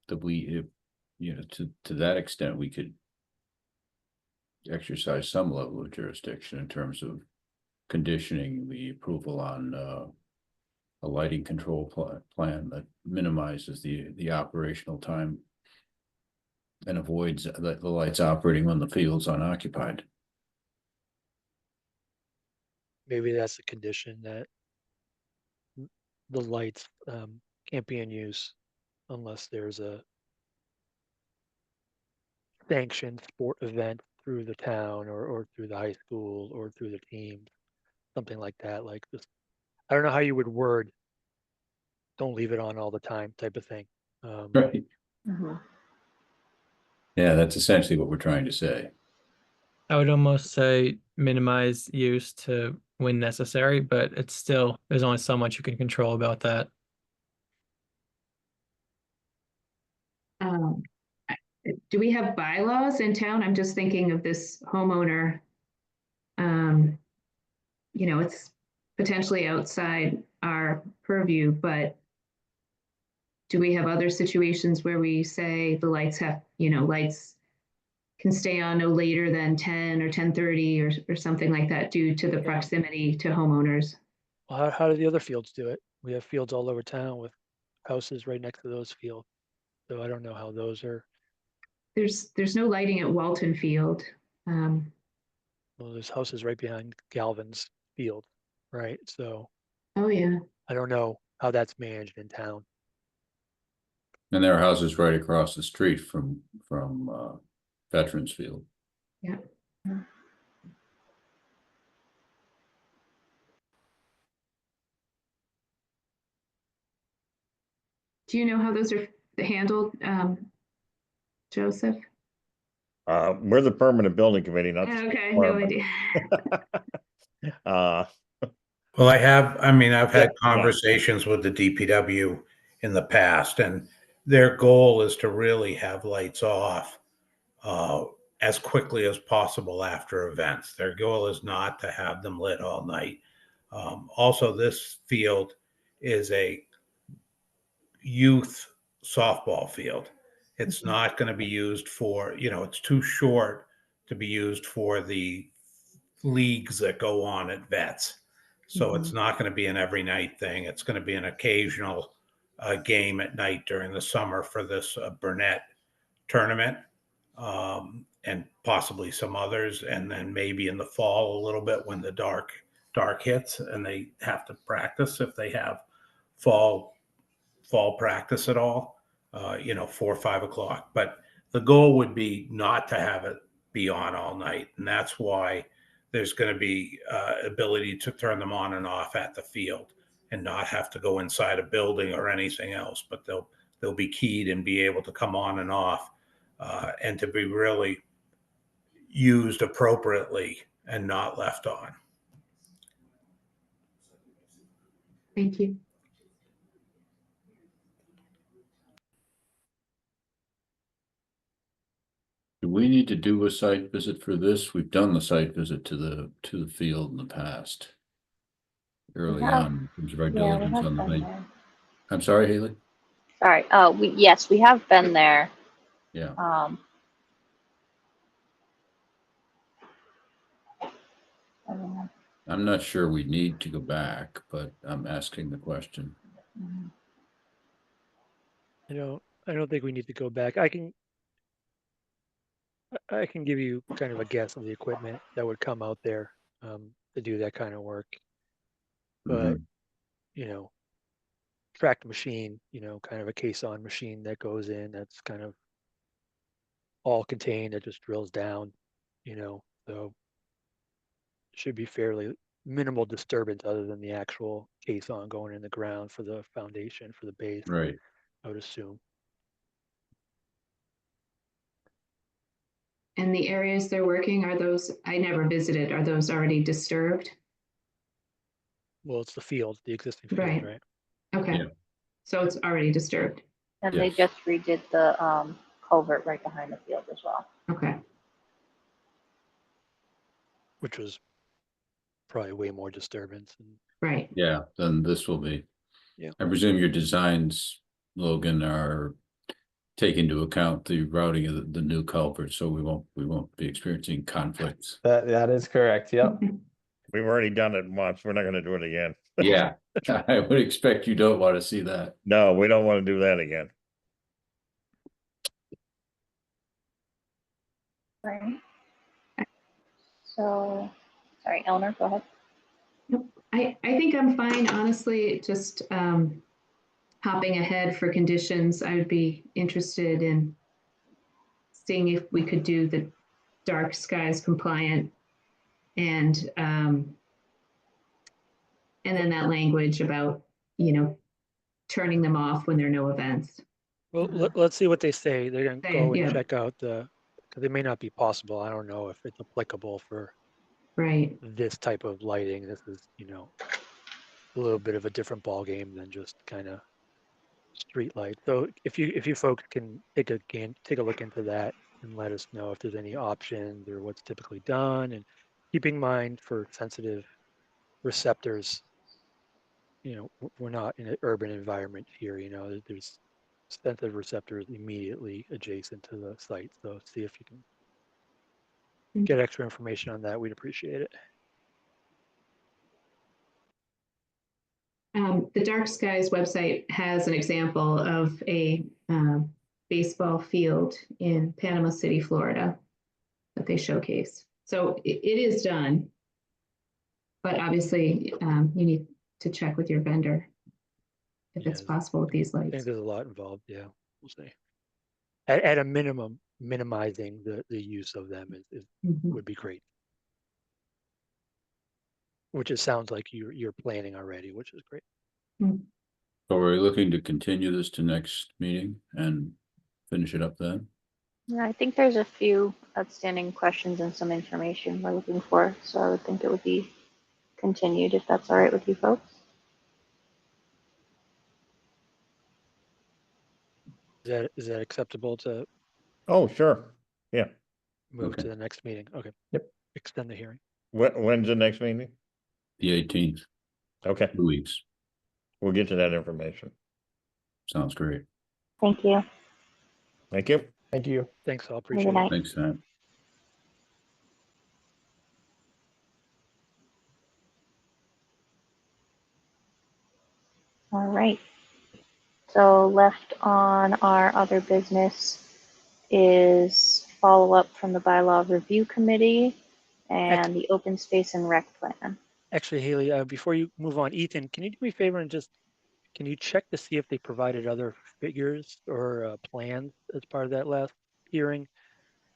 that we, if, you know, to that extent, we could exercise some level of jurisdiction in terms of conditioning the approval on a lighting control plan that minimizes the operational time and avoids the lights operating when the field's unoccupied. Maybe that's a condition that the lights can't be in use unless there's a sanctioned sport event through the town or through the high school or through the teams, something like that. Like this, I don't know how you would word, don't leave it on all the time type of thing. Right. Mm-hmm. Yeah, that's essentially what we're trying to say. I would almost say minimize use to when necessary, but it's still, there's only so much you can control about that. Do we have bylaws in town? I'm just thinking of this homeowner. You know, it's potentially outside our purview, but do we have other situations where we say the lights have, you know, lights can stay on no later than 10 or 10:30 or something like that due to the proximity to homeowners? Well, how do the other fields do it? We have fields all over town with houses right next to those fields. So I don't know how those are. There's no lighting at Walton Field. Well, there's houses right behind Galvin's field, right? So Oh yeah. I don't know how that's managed in town. And there are houses right across the street from Veterans Field. Yeah. Do you know how those are handled, Joseph? We're the permanent building committee, not the Okay, no idea. Well, I've had Yeah. conversations with the DPW in the past, and their goal is to really have lights off as quickly as possible after events. Their goal is not to have them lit all night. Also, this field is a youth softball field. It's not going to be used for, it's too short to be used for the leagues that go on at Vets. So it's not going to be an every night thing. It's going to be an occasional game at night during the summer for this Burnett tournament, and possibly some others. And then maybe in the fall a little bit when the dark hits and they have to practice, if they have fall practice at all, 4 or 5 o'clock. But the goal would be not to have it be on all night. And that's why there's going to be ability to turn them on and off at the field and not have to go inside a building or anything else, but they'll be keyed and be able to come on and off, and to be really used appropriately and not left on. Thank you. Do we need to do a site visit for this? We've done the site visit to the field in the past. Early on, in terms of our diligence on the thing. I'm sorry, Haley? Sorry. Yes, we have been there. Yeah. I don't know. I'm not sure we need to go back, but I'm asking the question. I don't think we need to go back. I can give you kind of a guess of the equipment that would come out there to do that kind of work. But, tracked machine, kind of a case-on machine that goes in, that's kind of all contained, that just drills down, so should be fairly minimal disturbance other than the actual case-on going in the ground for the foundation, for the base, Right. I would assume. And the areas they're working, are those, I never visited, are those already disturbed? Well, it's the field, the existing field, Right. right? Okay. Yeah. So it's already disturbed. And they Yes. just redid the culvert right behind the field as well. Okay. Which was probably way more disturbance. Right. Yeah, then this will be. Yeah. I presume your designs, Logan, are take into account the routing of the new culvert, so we won't be experiencing conflicts. That is correct. Yep. We've already done it once. We're not going to do it again. Yeah, I would expect you don't want to see that. No, we don't want to do that again. Right. So, sorry, Eleanor, go ahead. Nope. I think I'm fine, honestly, just hopping ahead for conditions. I would be interested in seeing if we could do the dark skies compliant and then that language about, turning them off when there are no events. Well, let's see what they say. They're going to go and Yeah. check out because it may not be possible. I don't know if it's applicable for Right. this type of lighting. This is, a little bit of a different ball game than just kind of street light. So if you folks can take a look into that and let us know if there's any options or what's typically done, and keeping in mind for sensitive receptors, we're not in an urban environment here, there's sensitive receptors immediately adjacent to the site. So see if you can get extra information on that. We'd appreciate it. The Dark Skies website has an example of a baseball field in Panama City, Florida, that they showcase. So it is done, but obviously you need to check with your vendor if it's possible with these I think lights. there's a lot involved. Yeah, we'll see. At a minimum, minimizing the use of them would be great. Which it sounds like you're planning already, which is great. So are we looking to continue this to next meeting and finish it up then? Yeah, I think there's a few outstanding questions and some information we're looking for. So I would think it would be continued if that's all right with you folks. Is that acceptable to Oh, sure. Yeah. move Okay. to the next meeting? Okay. Yep. Extend the hearing. When's the next meeting? The 18th, Okay, 2 weeks. we'll get to that information. Sounds great. Thank you. Thank you. Thank you. Thanks, all. Have a Appreciate good it. night. Thanks, Sam. All right. So left on our other business is follow-up from the bylaw review committee and the open space and rec plan. Actually, Haley, before you move on, Ethan, can you do me a favor and just, can you check to see if they provided other figures or plans as part of that last hearing?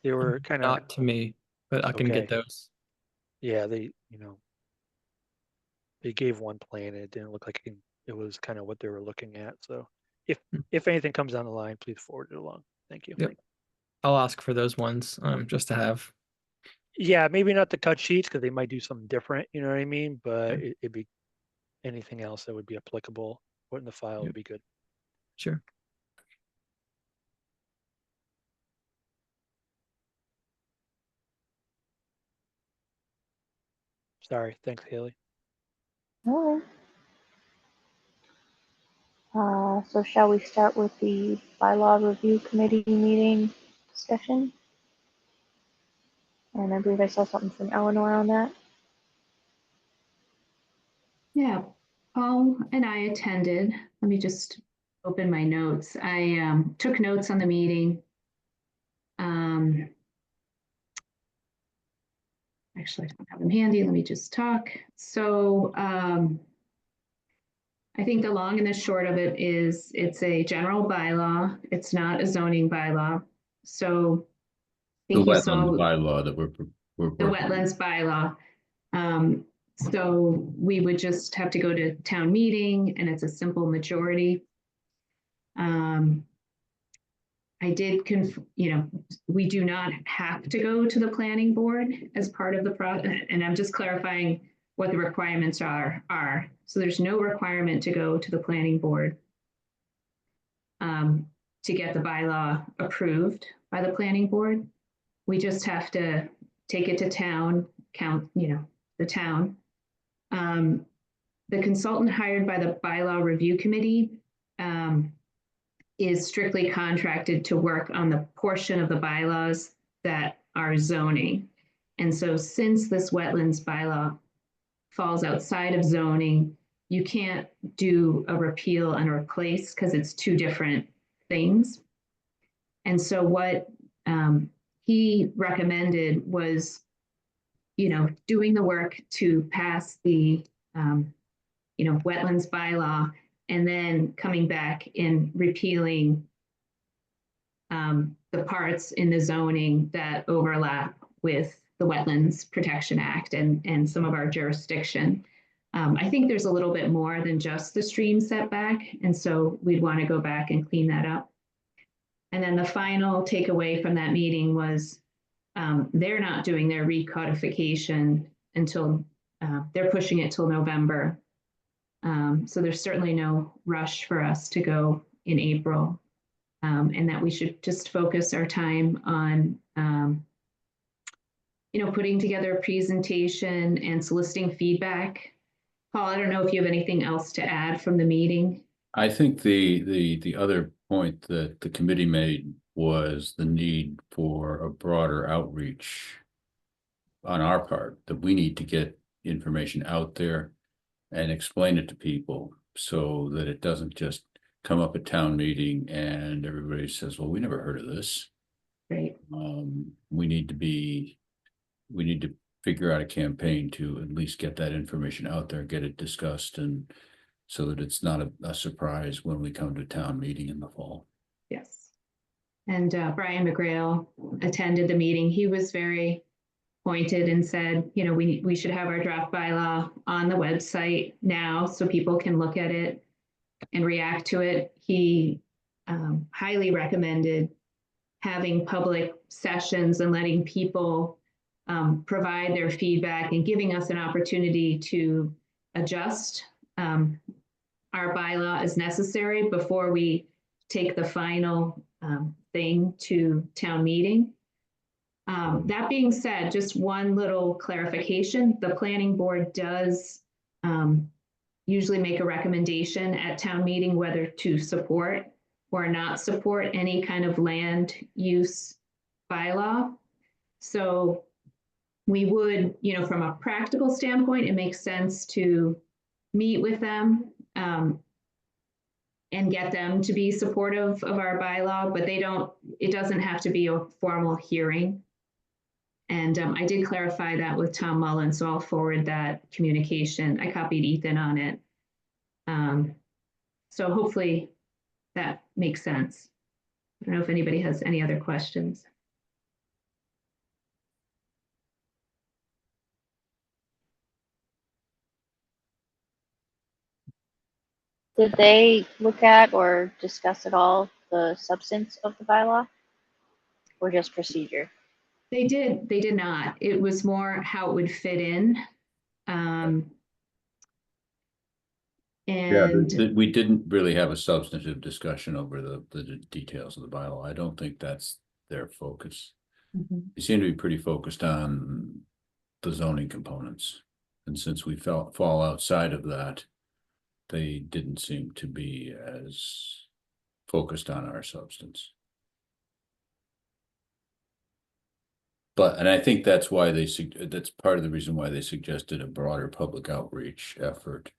They were kind of, Not to me, but I can Okay. get those. yeah, they, they gave one plan and it didn't look like it was kind of what they were looking at. So if anything comes down the line, please forward it along. Thank you. Yep. I'll ask for those ones, just to have. Yeah, maybe not the cut sheets because they might do something different, you know what I mean? But Okay. it'd be anything else that would be applicable, put in the file Yep. would be good. Sure. Sorry. Thanks, Haley. All right. So shall we start with the bylaw review committee meeting discussion? And I believe I saw something from Eleanor on that. Yeah, Paul and I attended. Let me just open my notes. I took notes on the meeting. Actually, I don't have them handy. Let me just talk. So I think the long and the short of it is it's a general bylaw. It's not a zoning bylaw. So I The think you wetlands saw bylaw that we're the wetlands bylaw. So we would just have to go to town meeting and it's a simple majority. I did, we do not have to go to the planning board as part of the process. And I'm just clarifying what the requirements are. So there's no requirement to go to the planning board to get the bylaw approved by the planning board. We just have to take it to town, the town. The consultant hired by the bylaw review committee is strictly contracted to work on the portion of the bylaws that are zoning. And so since this wetlands bylaw falls outside of zoning, you can't do a repeal and replace because it's two different things. And so what he recommended was, doing the work to pass the, wetlands bylaw and then coming back and repealing the parts in the zoning that overlap with the Wetlands Protection Act and some of our jurisdiction. I think there's a little bit more than just the stream setback, and so we'd want to go back and clean that up. And then the final takeaway from that meeting was they're not doing their recodification until they're pushing it till November. So there's certainly no rush for us to go in April, and that we should just focus our time on, putting together a presentation and soliciting feedback. Paul, I don't know if you have anything else to add from the meeting. I think the other point that the committee made was the need for a broader outreach on our part, that we need to get information out there and explain it to people so that it doesn't just come up at town meeting and everybody says, well, we never heard of this. Right. We need to figure out a campaign to at least get that information out there, get it discussed, and so that it's not a surprise when we come to town meeting in the fall. Yes. And Brian McGrail attended the meeting. He was very pointed and said, we should have our draft bylaw on the website now so people can look at it and react to it. He highly recommended having public sessions and letting people provide their feedback and giving us an opportunity to adjust our bylaw as necessary before we take the final thing to town meeting. That being said, just one little clarification, the planning board does usually make a recommendation at town meeting whether to support or not support any kind of land use bylaw. So we would, from a practical standpoint, it makes sense to meet with them and get them to be supportive of our bylaw, but it doesn't have to be a formal hearing. And I did clarify that with Tom Mullen, so I'll forward that communication. I copied Ethan on it. So hopefully that makes sense. I don't know if anybody has any other questions. Did they look at or discuss at all the substance of the bylaw, or just procedure? They did not. It was more how it would fit in. And we didn't really have a substantive discussion over the details of the bylaw. I don't think that's their focus. They seem to be pretty focused on the zoning components. And since we fall outside of that, they didn't seem to be as focused on our substance. And I think that's why that's part of the reason why they suggested a broader public outreach effort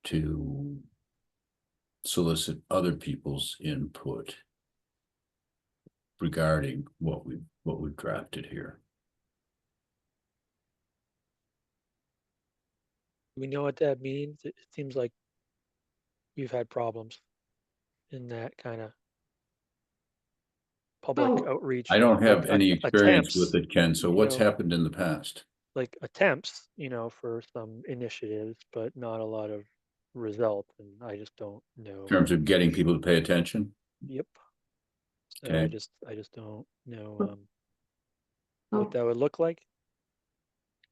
to solicit other people's input regarding what we've drafted here. We know what that means. It seems like you've had problems in that kind of public outreach. I don't have any experience attempts, with it, Ken. So what's happened in the past? Like attempts, for some initiatives, but not a lot of results, and I just don't know. In terms of getting people to pay attention? Yep. So Okay. I just don't know what that would look like.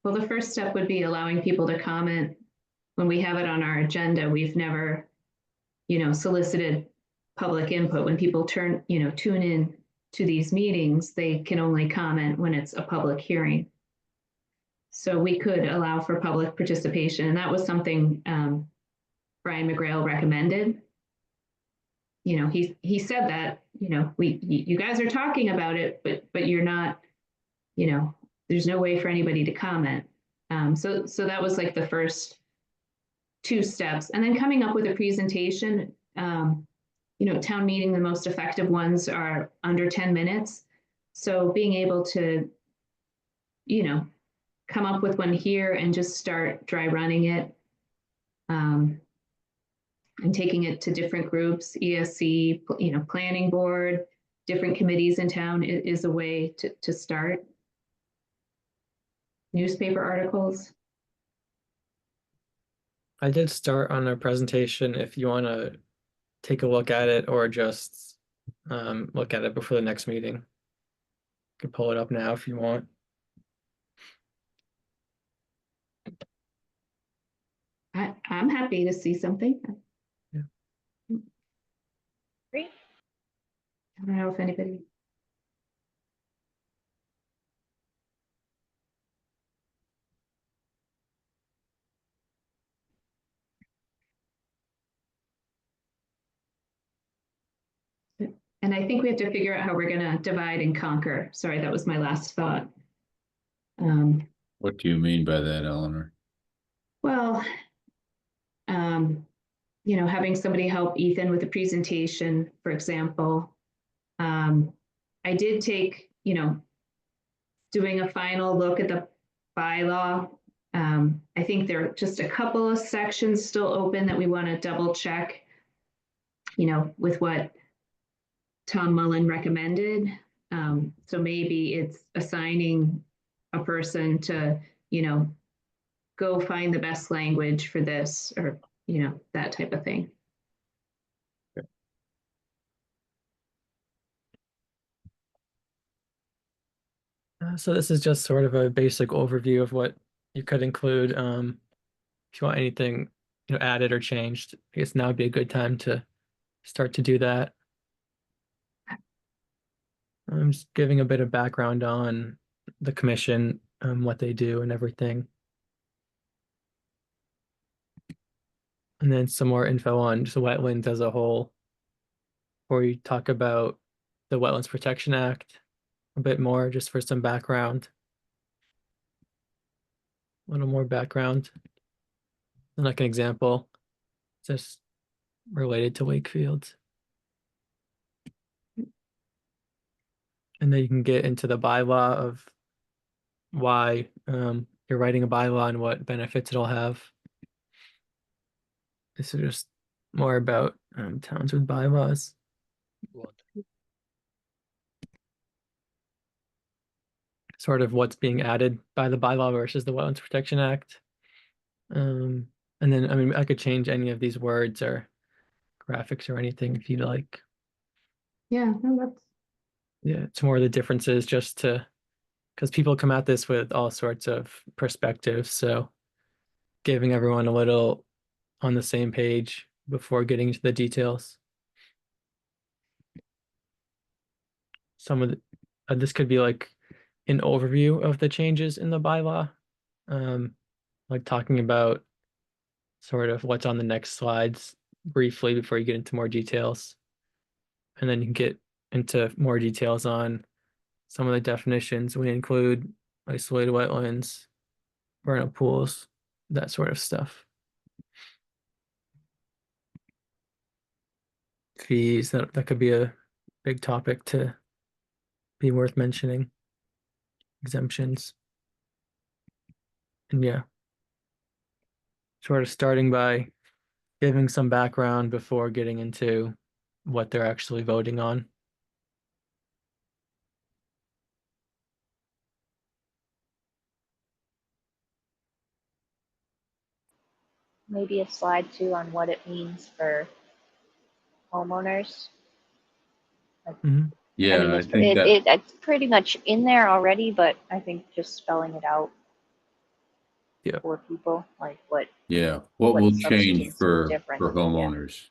Well, the first step would be allowing people to comment when we have it on our agenda. We've never, solicited public input. When people tune in to these meetings, they can only comment when it's a public hearing. So we could allow for public participation, and that was something Brian McGrail recommended. He said that, you guys are talking about it, but you're not, there's no way for anybody to comment. So that was like the first 2 steps, and then coming up with a presentation. Town meeting, the most effective ones are under 10 minutes. So being able to, come up with one here and just start dry running it, and taking it to different groups, ESC, planning board, different committees in town is a way to start. Newspaper articles. I did start on a presentation if you want to take a look at it or just look at it before the next meeting. You can pull it up now if you want. I'm happy to see something. Yeah. Great. I don't know if anybody. And I think we have to figure out how we're going to divide and conquer. Sorry, that was my last thought. What do you mean by that, Eleanor? Well, having somebody help Ethan with the presentation, for example. I did take, doing a final look at the bylaw. I think there are just a couple of sections still open that we want to double check, with what Tom Mullen recommended. So maybe it's assigning a person to, go find the best language for this, or, that type of thing. So this is just sort of a basic overview of what you could include. If you want anything, added or changed, I guess now would be a good time to start to do that. I'm just giving a bit of background on the commission, what they do and everything. And then some more info on just wetlands as a whole. where you talk about the Wetlands Protection Act a bit more, just for some background. A little more background. And like an example, just related to Wakefield. And then you can get into the bylaw of why you're writing a bylaw and what benefits it'll have. This is just more about towns with bylaws. Sort of what's being added by the bylaw versus the Wetlands Protection Act. And then, I mean, I could change any of these words or graphics or anything if you'd like. Yeah, no, that's Yeah, it's more the differences just to, because people come at this with all sorts of perspectives. So giving everyone a little on the same page before getting into the details. Some of this could be like an overview of the changes in the bylaw, like talking about sort of what's on the next slides briefly before you get into more details. And then you can get into more details on some of the definitions. We include isolated wetlands, vernal pools, that sort of stuff. Fees, that could be a big topic to be worth mentioning. Exemptions. And yeah, sort of starting by giving some background before getting into what they're actually voting on. Maybe a slide too on what it means for homeowners. Yeah, I mean, I think that, it's pretty much in there already, but I think just spelling it out for people, like what will change substance for different. homeowners.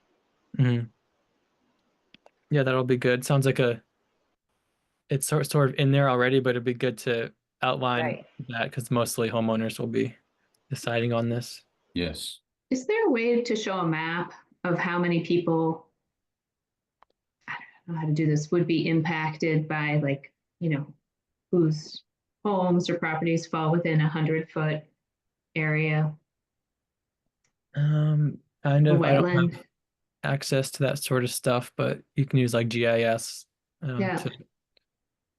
Yeah, that'll be good. Sounds like it's sort of in there already, but it'd be good to outline that because mostly homeowners will be deciding on this. Yes. Is there a way to show a map of how many people, I don't know how to do this, would be impacted by, like, whose homes or properties fall within 100-foot area? Kind of. I don't have access to that sort of stuff, but you can use like GIS. Yeah.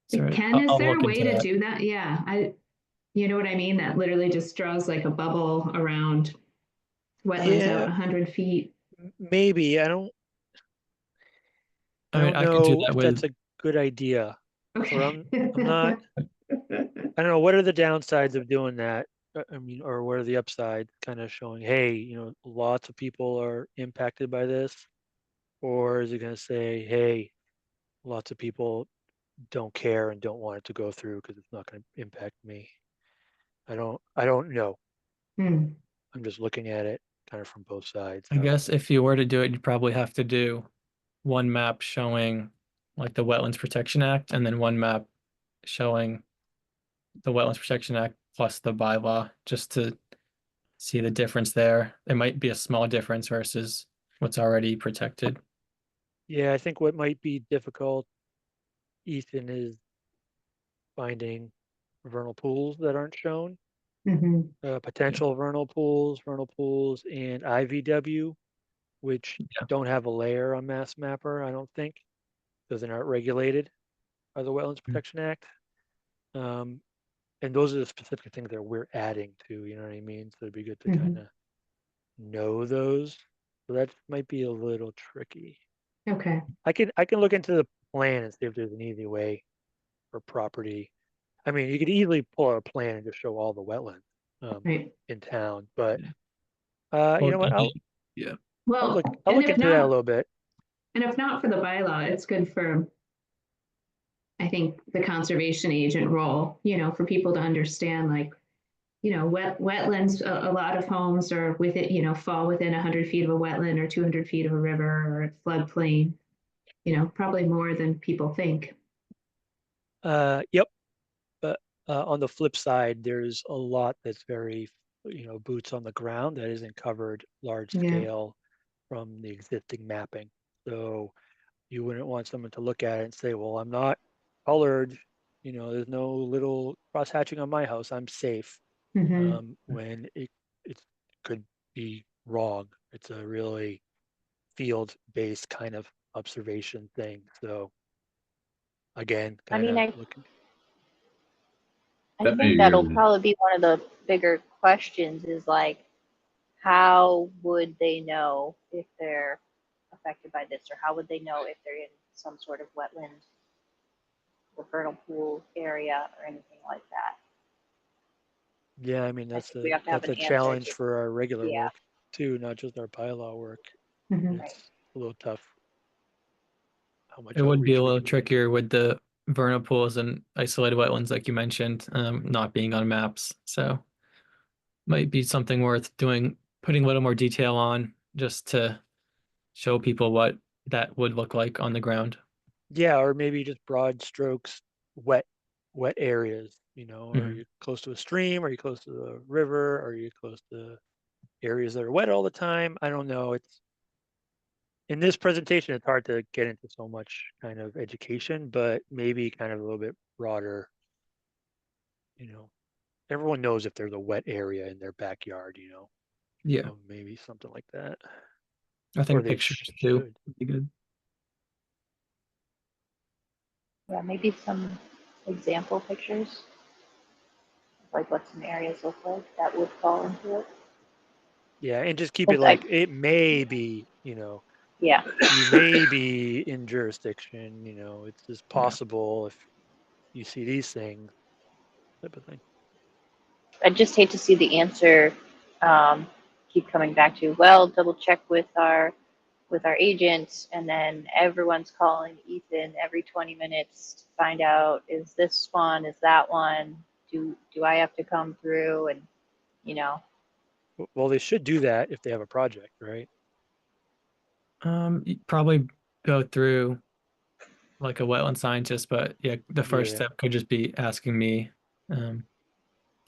Sorry, Is there a way to do that? Yeah, you know what I mean? That literally just draws like a bubble around wetlands out 100 feet. Maybe. I don't I could do know that if with. that's a good idea. Okay. Or I'm not. I don't know. What are the downsides of doing that? I mean, or what are the upsides? Kind of showing, hey, lots of people are impacted by this, or is it going to say, hey, lots of people don't care and don't want it to go through because it's not going to impact me? I don't know. I'm just looking at it kind of from both sides. I guess if you were to do it, you'd probably have to do one map showing like the Wetlands Protection Act and then one map showing the Wetlands Protection Act plus the bylaw, just to see the difference there. It might be a small difference versus what's already protected. Yeah, I think what might be difficult, Ethan, is finding vernal pools that aren't shown. Potential vernal pools, and IVW, which don't have a layer on Mass Mapper, I don't think, because they're not regulated by the Wetlands Protection Act. And those are the specific things that we're adding to, you know what I mean? So it'd be good to kind of know those. So that might be a little tricky. Okay. I can look into the plan and see if there's an easy way for property. I mean, you could easily pull out a plan and just show all the wetlands in town, but you know what? I'll look into that a little bit. And if not for the bylaw, it's good for, I think, the conservation agent role, for people to understand, like, wetlands, a lot of homes are with it, fall within 100 feet of a wetland or 200 feet of a river or a floodplain, probably more than people think. Yep. But on the flip side, there's a lot that's very, boots on the ground that isn't covered large scale from the existing mapping. So you wouldn't want someone to look at it and say, well, I'm not colored, there's no little cross hatching on my house, I'm safe. When it could be wrong. It's a really field-based kind of observation thing. So again, I mean, kind of looking. I think that'll probably be one of the bigger questions is like, how would they know if they're affected by this, or how would they know if they're in some sort of wetland or vernal pool area or anything like that? Yeah, I mean, I that's think we have to have a an answer challenge to, for our regular yeah. work too, not just our bylaw work. Mhm. It's a little tough. How much It would be outreach a we little can do. trickier with the vernal pools and isolated wetlands, like you mentioned, not being on maps. So might be something worth doing, putting a little more detail on just to show people what that would look like on the ground. Yeah, or maybe just broad strokes, wet areas, are Mhm. you close to a stream? Are you close to the river? Are you close to areas that are wet all the time? I don't know. It's in this presentation, it's hard to get into so much kind of education, but maybe kind of a little bit broader, everyone knows if there's a wet area in their backyard, Yeah, so maybe something like that. I Or think they pictures too should. would be good. Yeah, maybe some example pictures, like what some areas look like that would fall into it. Yeah, and just keep it like it may be, Yeah. you may be in jurisdiction, it's just possible if you see these things, type of thing. I just hate to see the answer keep coming back to, well, double check with our agents, and then everyone's calling Ethan every 20 minutes to find out, is this one, is that one, do I have to come through? And Well, they should do that if they have a project, right? You'd probably go through like a wetland scientist, but yeah, the first Yeah. step could just be asking me. I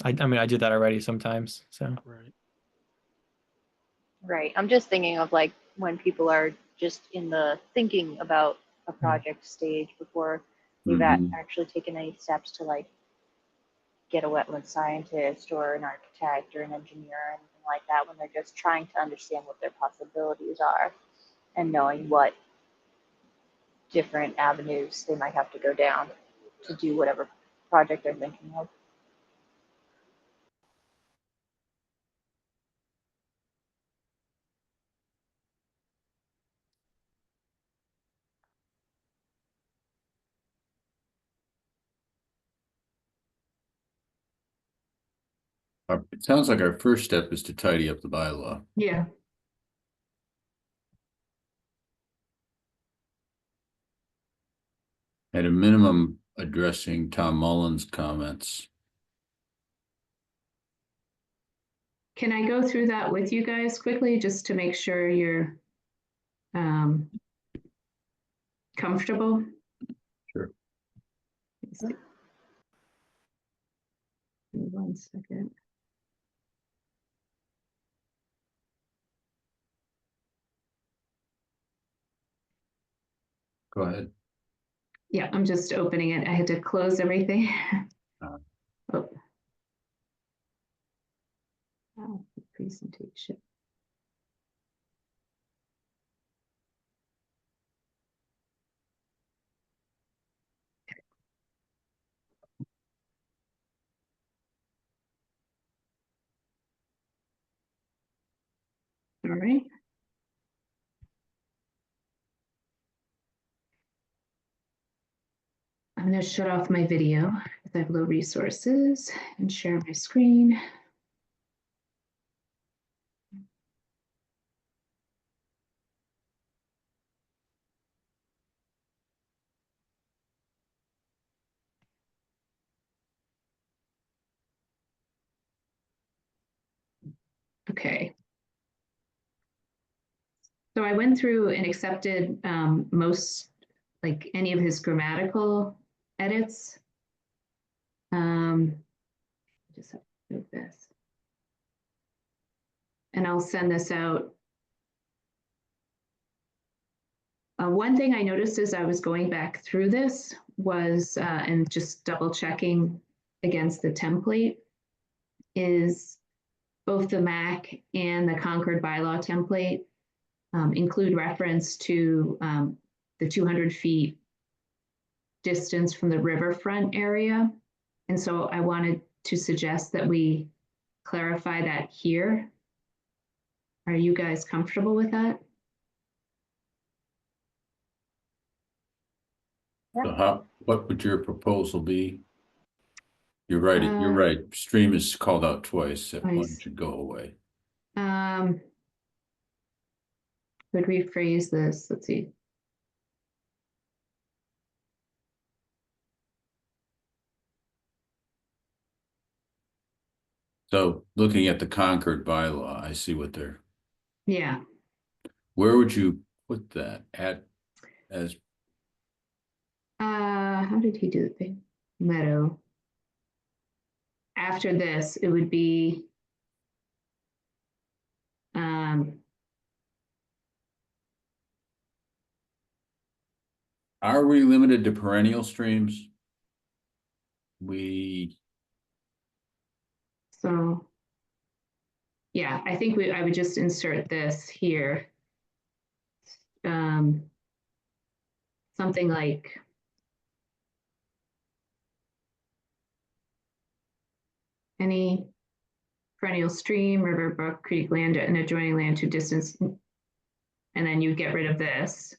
mean, I do that already sometimes. So right, I'm just thinking of like when people are just in the thinking about a project stage before they've actually taken any steps to like get a wetland scientist or an architect or an engineer or anything like that, when they're just trying to understand what their possibilities are and knowing what different avenues they might have to go down to do whatever project they're thinking of. It sounds like our first step is to tidy up the bylaw. Yeah. At a minimum, addressing Tom Mullen's comments. Can I go through that with you guys quickly just to make sure you're comfortable? Sure. Give me 1 second. Go ahead. Yeah, I'm just opening it. I had to close everything. Oh. Oh, presentation. All right. I'm going to shut off my video because I have low resources and share my screen. Okay. So I went through and accepted most, like any of his grammatical edits. Just have to move this. And I'll send this out One thing I noticed as I was going back through this was, and just double checking against the template, is both the MAC and the Concord bylaw template include reference to the 200 feet distance from the riverfront area. And so I wanted to suggest that we clarify that here. Are you guys comfortable with that? So what would your proposal be? You're right, you're right. Stream is called out twice. That one should go away. Would rephrase this, let's see. So looking at the Concord bylaw, I see what they're, Yeah, where would you put that as, how did he do the thing? Meadow. After this, it would be are we limited to perennial streams? So yeah, I think I would just insert this here. Something like any perennial stream, river, brook, creek, land, and adjoining land to distance, and then you get rid of this.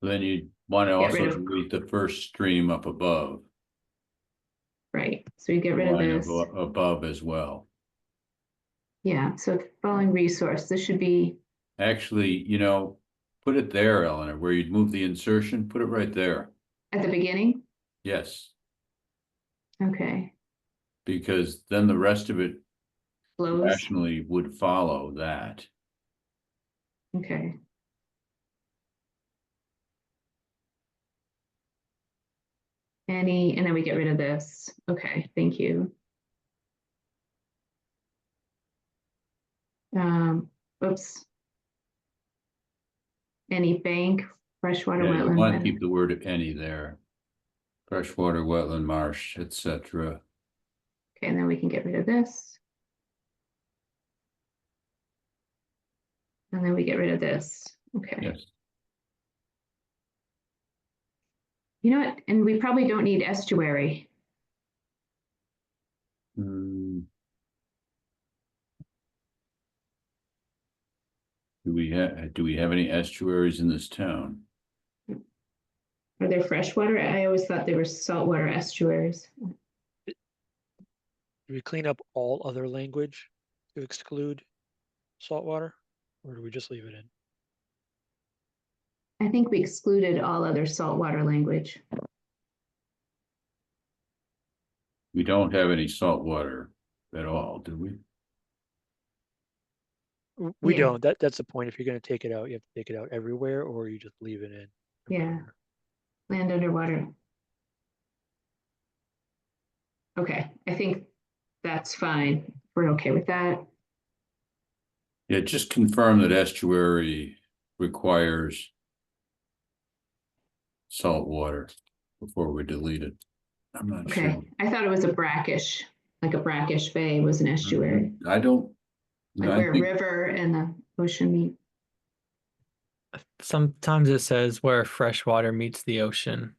Then you want to also delete the first stream up above. Right, so you get rid of this. Above as well. Yeah, so following resource, this should be. Actually, put it there, Eleanor, where you'd move the insertion, put it right there. At the beginning? Yes. Okay. Because then the rest of it flows rationally would follow that. Okay. And then we get rid of this. Okay, thank you. Oops. Any bank, freshwater wetland. You want to keep the word any there. Freshwater, wetland, marsh, etc. Okay, and then we can get rid of this. And then we get rid of this. Okay. Yes. You know what? And we probably don't need estuary. Do we have any estuaries in this town? Are there freshwater? I always thought they were saltwater estuaries. Do we clean up all other language to exclude saltwater, or do we just leave it in? I think we excluded all other saltwater language. We don't have any saltwater at all, do we? We don't. That's the point. If you're going to take it out, you have to take it out everywhere, or you just leave it in. Yeah. Land underwater. Okay, I think that's fine. We're okay with that. Yeah, just confirm that estuary requires salt water before we delete it. I'm not sure. Okay, I thought it was a brackish, like a brackish bay was an estuary. I don't. Like where a river and the ocean meet. Sometimes it says where freshwater meets the ocean.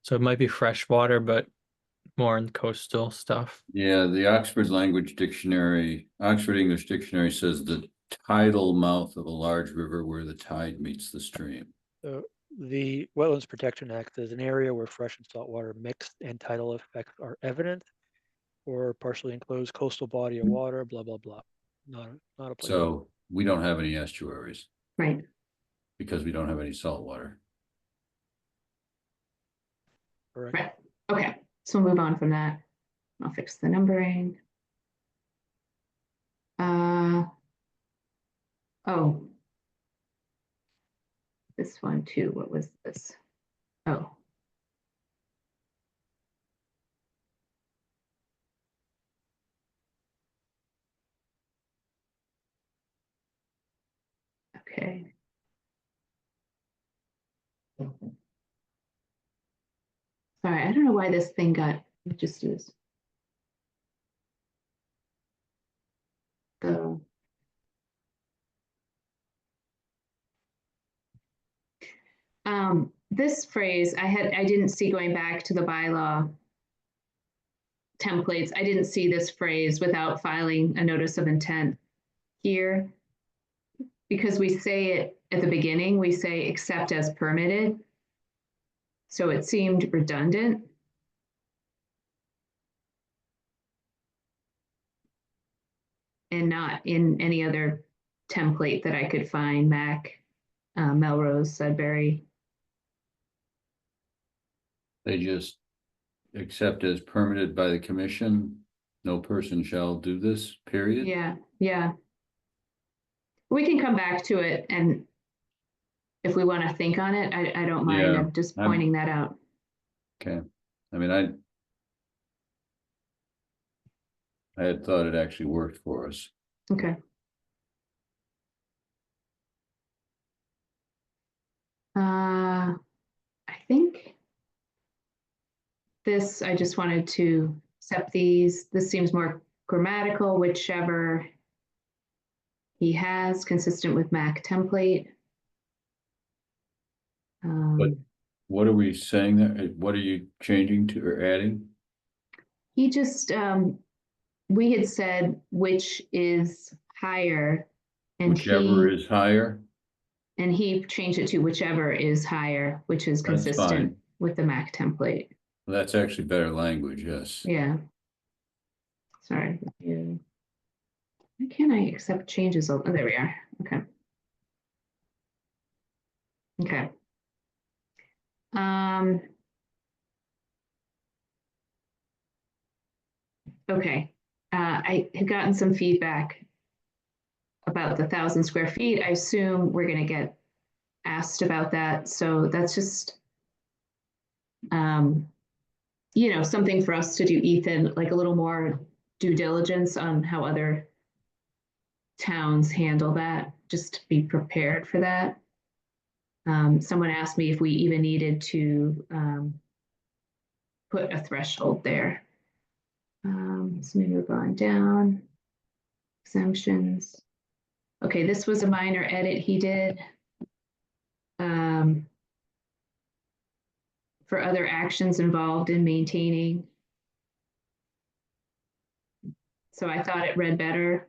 So it might be freshwater, but more in coastal stuff. Yeah, the Oxford English Dictionary says the tidal mouth of a large river where the tide meets the stream. The Wetlands Protection Act is an area where fresh and saltwater mixed and tidal effects are evident, or partially enclosed coastal body of water, blah, blah, blah. Not a place. So we don't have any estuaries. Right. Because we don't have any salt water. Correct. Right. Okay, so we'll move on from that. I'll fix the numbering. Oh. This one too, what was this? Oh. Okay. Sorry, I don't know why this thing got, it just is. The this phrase I didn't see going back to the bylaw templates. I didn't see this phrase without filing a notice of intent here, because we say it at the beginning, we say except as permitted. So it seemed redundant. And not in any other template that I could find, Mac, Melrose, Sudbury. They just accept as permitted by the commission. No person shall do this, period. Yeah, yeah. We can come back to it, and if we want to think on it, I don't mind. Yeah, I'm just pointing that out. Okay. I mean, I had thought it actually worked for us. Okay. I think this, I just wanted to accept these. This seems more grammatical, whichever he has, consistent with Mac template. But what are we saying there? What are you changing to or adding? He just, we had said which is higher, and Whichever is higher. And he changed it to whichever is higher, which is consistent with the Mac template. Well, that's actually better language, yes. Yeah. Sorry. Why can't I accept changes? Oh, there we are. Okay. Okay. Okay. I have gotten some feedback about the 1,000 square feet. I assume we're going to get asked about that. So that's just, you know, something for us to do, Ethan, like a little more due diligence on how other towns handle that, just to be prepared for that. Someone asked me if we even needed to put a threshold there. So maybe we're going down. Exemptions. Okay, this was a minor edit he did. For other actions involved in maintaining. So I thought it read better.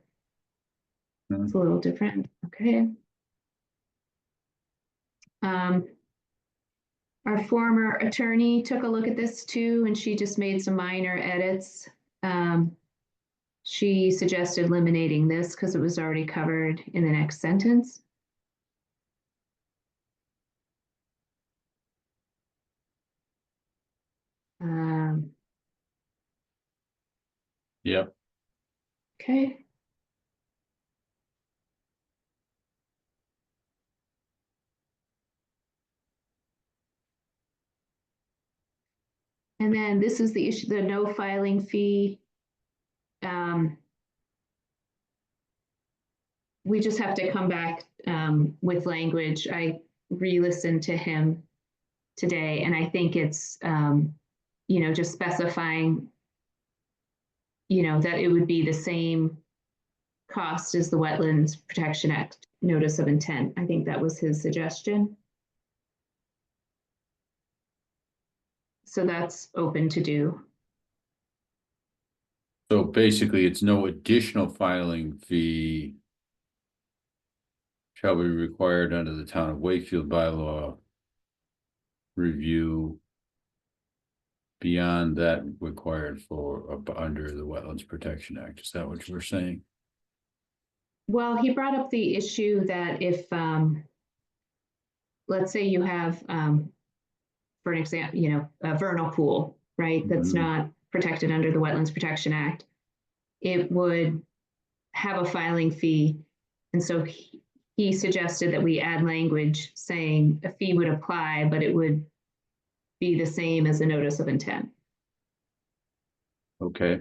It's a little different. Okay. Our former attorney took a look at this too, and she just made some minor edits. She suggested eliminating this because it was already covered in the next sentence. Yep. Okay. And then this is the issue, the no filing fee. We just have to come back with language. I re-listened to him today, and I think it's, you know, just specifying, you know, that it would be the same cost as the Wetlands Protection Act notice of intent. I think that was his suggestion. So that's open to do. So basically, it's no additional filing fee shall be required under the town of Wakefield bylaw review beyond that required for under the Wetlands Protection Act. Is that what you were saying? Well, he brought up the issue that if, let's say you have, for an example, you know, a vernal pool, right? That's not protected under the Wetlands Protection Act. It would have a filing fee. And so he suggested that we add language saying a fee would apply, but it would be the same as a notice of intent. Okay.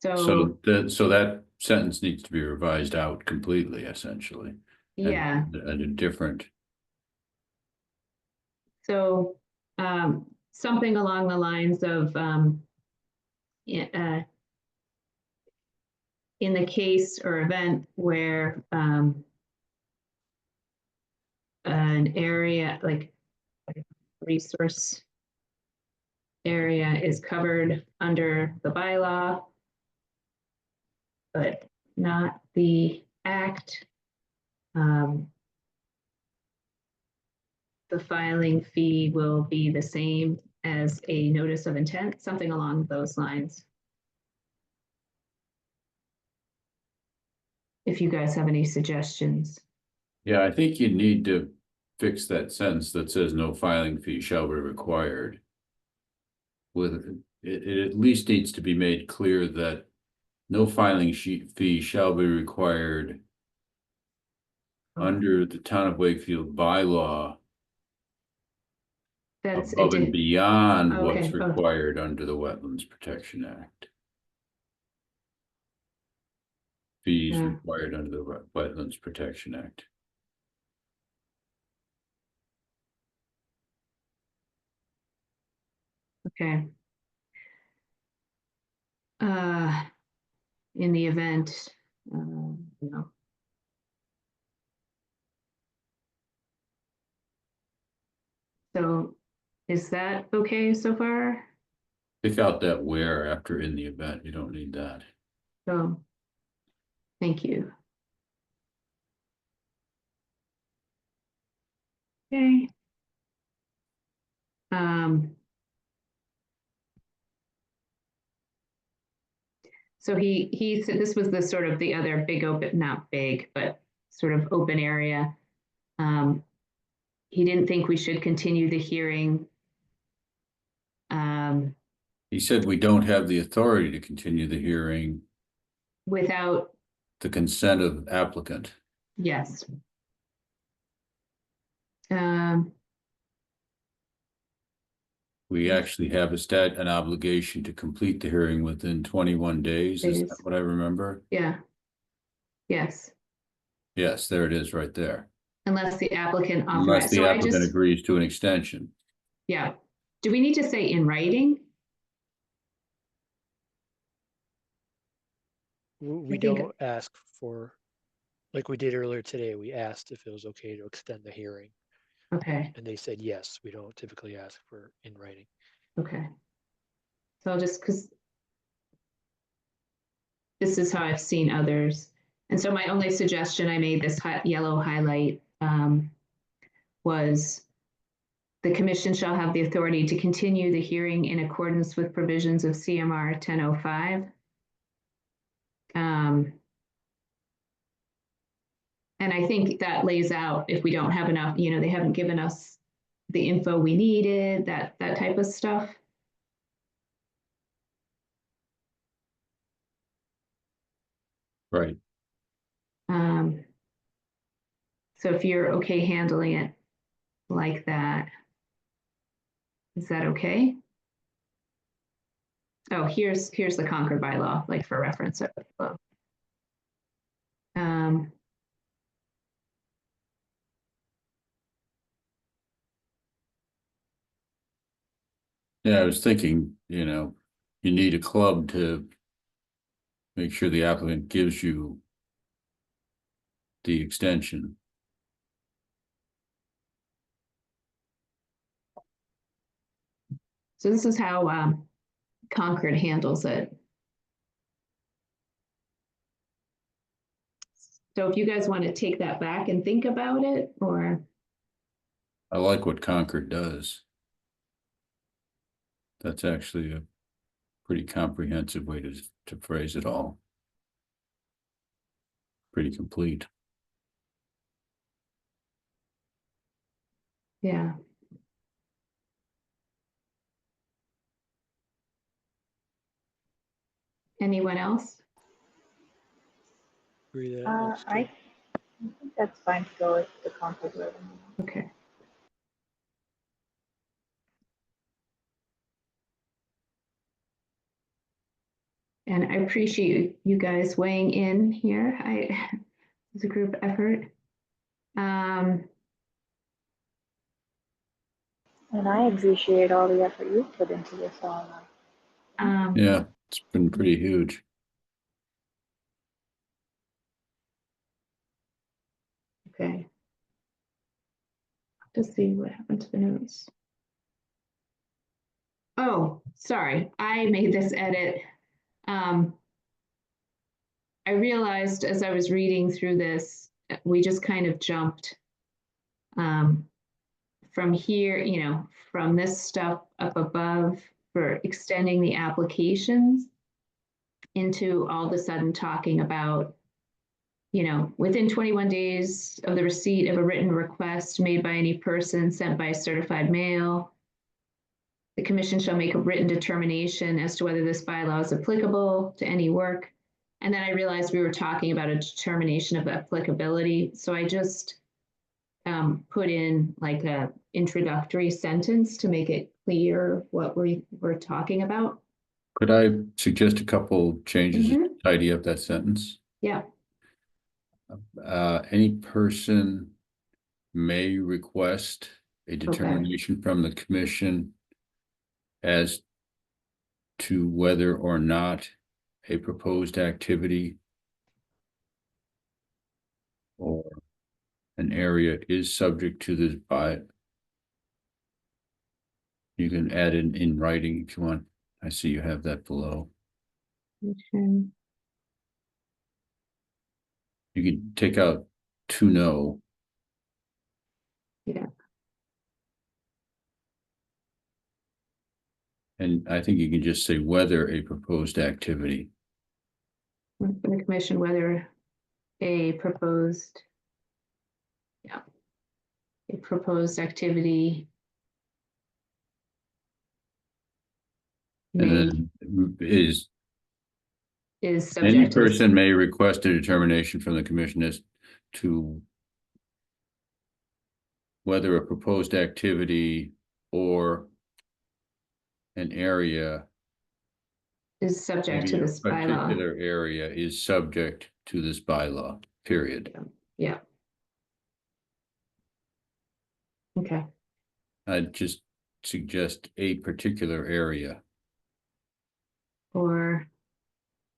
So that sentence needs to be revised out completely, essentially. Yeah. And a different. So something along the lines of, in the case or event where an area, like resource area is covered under the bylaw, but not the act, the filing fee will be the same as a notice of intent, something along those lines. If you guys have any suggestions. Yeah, I think you need to fix that sentence that says no filing fee shall be required. With it at least needs to be made clear that no filing fee shall be required under the town of Wakefield bylaw That's above and beyond what's okay. required under the Wetlands Protection Act. Fees Yeah. required under the Wetlands Protection Act. Okay. In the event, no. So is that okay so far? Pick out that where after in the event. You don't need that. So, thank you. Okay. So he said this was the sort of the other big open, not big, but sort of open area. He didn't think we should continue the hearing. He said we don't have the authority to continue the hearing without the consent of applicant. Yes. We actually have an obligation to complete the hearing within 21 days. Is that what I remember? Yeah. Yes. Yes, there it is right there. Unless the applicant authorizes. Unless the applicant agrees to an extension. Yeah. Do we need to say in writing? We don't ask for, like we did earlier today, we asked if it was okay to extend the hearing. Okay. And they said yes. We don't typically ask for in writing. Okay. So I'll just, because this is how I've seen others. And so my only suggestion, I made this yellow highlight, was the commission shall have the authority to continue the hearing in accordance with provisions of CMR 1005. And I think that lays out if we don't have enough, they haven't given us the info we needed, that type of stuff. Right. So if you're okay handling it like that, is that okay? Oh, here's the Concord bylaw, like for reference. Yeah, I was thinking, you need a club to make sure the applicant gives you the extension. So this is how Concord handles it. So if you guys want to take that back and think about it, or. I like what Concord does. That's actually a pretty comprehensive way to phrase it all. Pretty complete. Yeah. Anyone else? Agree that I think that's fine to go with the Concord road. Okay. And I appreciate you guys weighing in here. It's a group effort. And I appreciate all the effort you put into this all. Yeah, it's been pretty huge. Okay. Let's see what happened to the notes. Oh, sorry, I made this edit. I realized as I was reading through this, we just kind of jumped from here, you know, from this stuff up above for extending the applications into all of a sudden talking about, you know, within 21 days of the receipt of a written request made by any person sent by certified mail, the commission shall make a written determination as to whether this bylaw is applicable to any work. And then I realized we were talking about a determination of applicability. So I just put in like a introductory sentence to make it clear what we're talking about. Could I suggest a couple changes to tidy up that sentence? Yeah. Any person may request a determination from the commission as to whether or not a proposed activity or an area is subject to this by. You can add it in writing if you want. I see you have that below. Okay. You can take out to know. Yeah. And I think you can just say whether a proposed activity. For the commission, whether a proposed, yeah, a proposed activity And then is subject any to person may request a determination from the commission as to whether a proposed activity or an area is subject to maybe a this bylaw. particular area is subject to this bylaw, period. Yeah. Okay. I'd just suggest a particular area. Or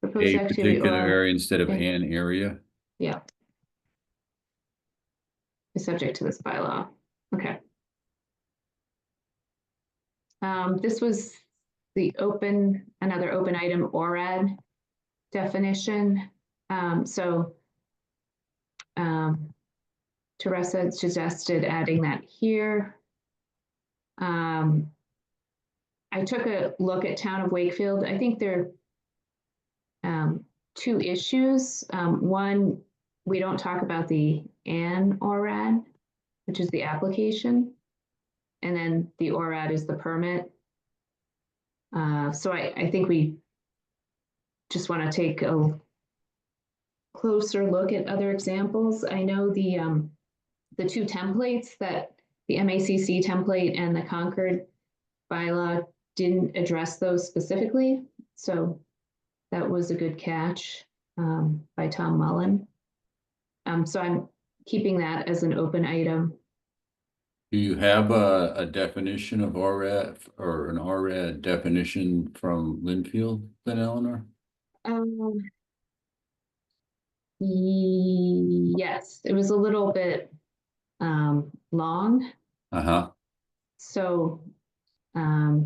proposed A activity particular or area instead of an area. yeah. Is subject to this bylaw. Okay. This was the another open item ORAD definition. Teresa suggested adding that here. I took a look at Town of Wakefield. I think there are two issues. One, we don't talk about the an ORAD, which is the application, and then the ORAD is the permit. So I think we just want to take a closer look at other examples. I know the two templates, that the MACC template and the Concord bylaw, didn't address those specifically. So that was a good catch by Tom Mullen. So I'm keeping that as an open item. Do you have a definition of ORAD or an ORAD definition from Linfield, then, Eleanor? Yes, it was a little bit long. Uh-huh. So I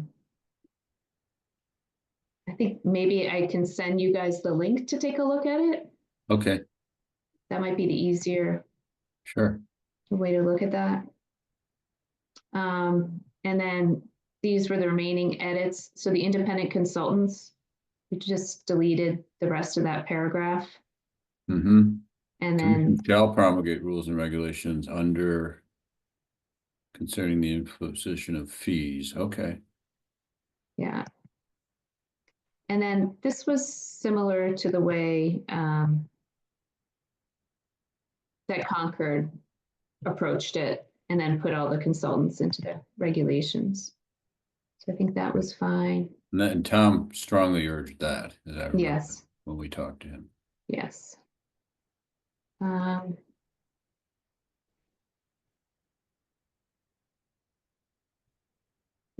think maybe I can send you guys the link to take a look at it. Okay. That might be the easier way to look at that. And then these were the remaining edits. So the independent consultants, we just deleted the rest of that paragraph. Mm-hmm. And then shall promulgate rules and regulations under concerning the imposition of fees. Okay. Yeah. And then this was similar to the way that Concord approached it, and then put all the consultants into the regulations. So I think that was fine. And Tom strongly urged that, as I remember, yes, when we talked to him. Yes.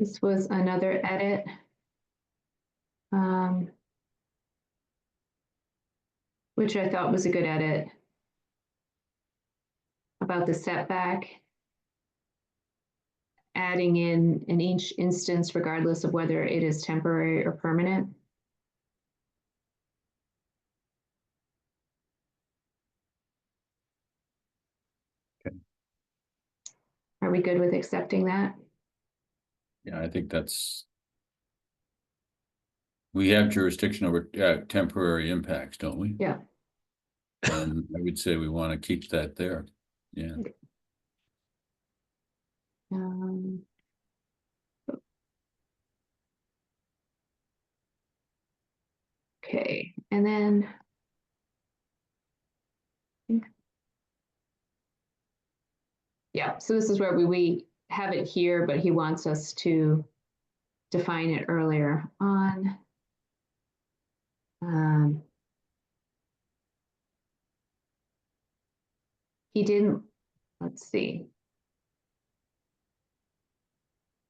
This was another edit. Which I thought was a good edit about the setback, adding in each instance, regardless of whether it is temporary or permanent. Okay. Are we good with accepting that? Yeah, I think we have jurisdiction over temporary impacts, don't we? Yeah. And I would say we want to keep that there. Yeah. Okay, and then yeah, so this is where we have it here, but he wants us to define it earlier on. He didn't, let's see.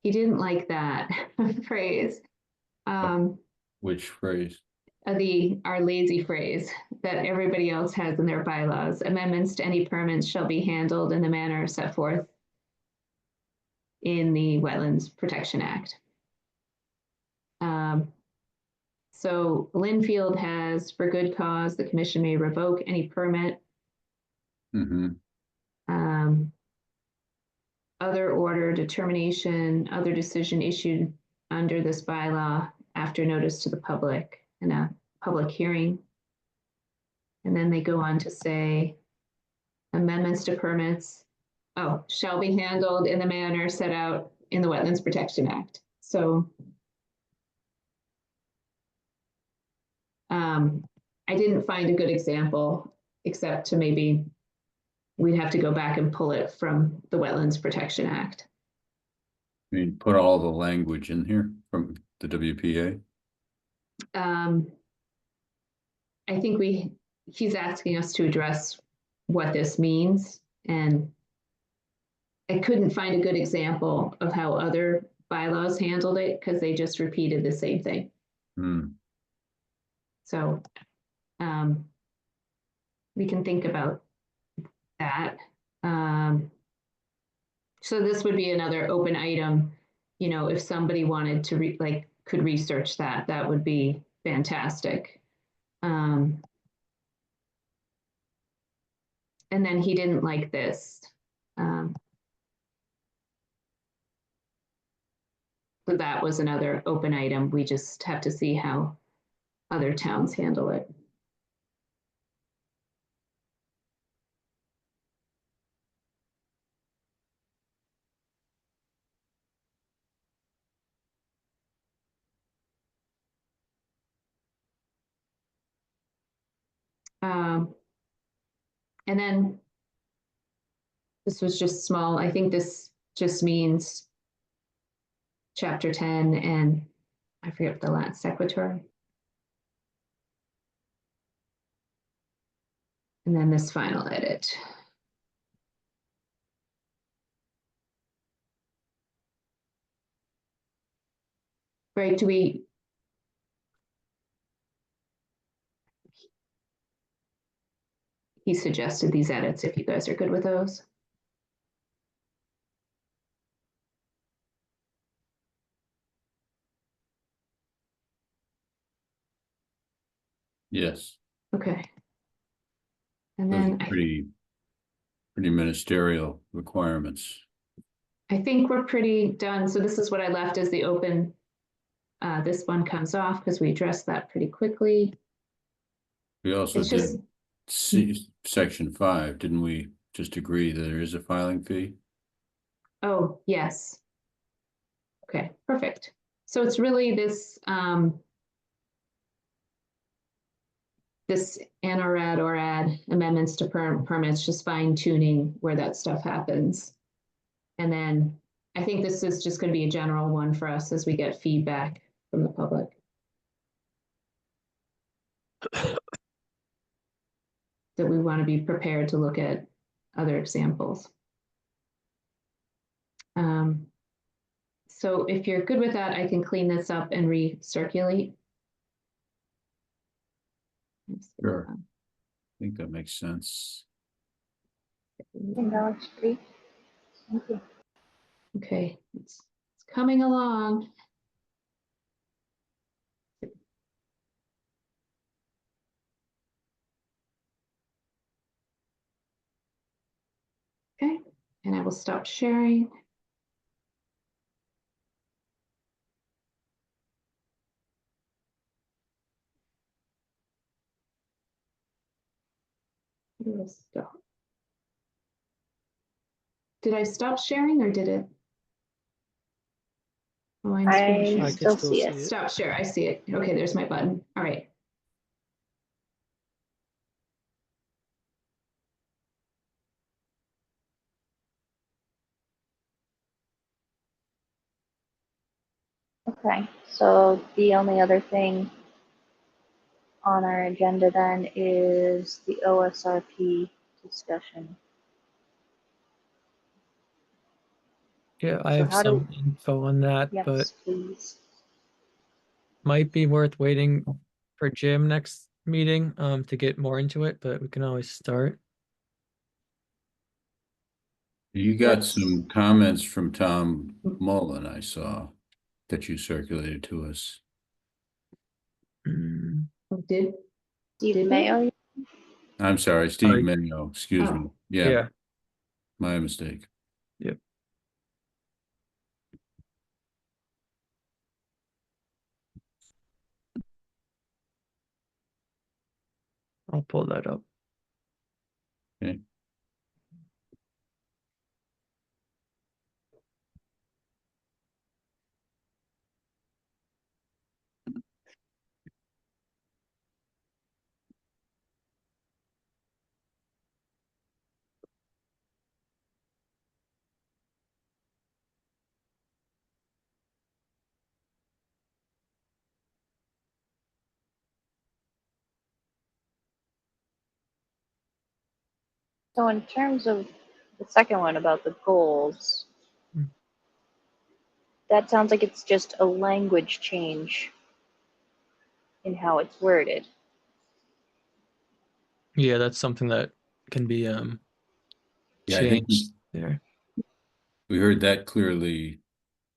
He didn't like that phrase. Which phrase? Our lazy phrase that everybody else has in their bylaws. Amendments to any permits shall be handled in the manner set forth in the Wetlands Protection Act. So Linfield has, for good cause, the commission may revoke any permit. Other order, determination, other decision issued under this bylaw after notice to the public in a public hearing. And then they go on to say amendments to permits, shall be handled in the manner set out in the Wetlands Protection Act. So I didn't find a good example, except to maybe we'd have to go back and pull it from the Wetlands Protection Act. I mean, put all the language in here from the WPA. I think he's asking us to address what this means, and I couldn't find a good example of how other bylaws handled it because they just repeated the same thing. So we can think about that. So this would be another open item. You know, if somebody wanted to could research that, that would be fantastic. And then he didn't like this. So that was another open item. We just have to see how other towns handle it. And then this was just small. I think this just means chapter 10 and I forget the last sequitur. And then this final edit. Right, he suggested these edits if you guys are good with those. Yes. Okay. And Those then are pretty ministerial requirements. I think we're pretty done. So this is what I left as the open. This one comes off because we addressed that pretty quickly. We also did see section 5, didn't we? Just agree that there is a filing fee. Oh, yes. Okay, perfect. So it's really this this NRAD or add amendments to permits, just fine tuning where that stuff happens. And then I think this is just going to be a general one for us as we get feedback from the public. That we want to be prepared to look at other examples. So if you're good with that, I can clean this up and recirculate. Sure. I think that makes sense. $10 free. Thank you. Okay, it's coming along. Okay, and I will stop sharing. It will stop. Did I stop sharing or did it? Oh, I'm screen I sharing. I can still still see see it. it. Stop share. I see it. Okay, there's my button. All right. Okay, so the only other thing on our agenda then is the OSRP discussion. Yeah, I So have how do- some info on that, but Yes, please. might be worth waiting for Jim next meeting to get more into it, but we can always start. You got Let's- some comments from Tom Mullen, I saw, that you circulated to us. Mm, Did Steve Did we? Mayo, I'm sorry, Steve Sorry. Minio, excuse me. Oh. Yeah, yeah, my mistake. I'll pull that up. Okay. so in terms of the second one about the goals, Hmm. that sounds like it's just a language change in how it's worded. Yeah, that's something that can be Yeah, I think changed there. we heard that clearly.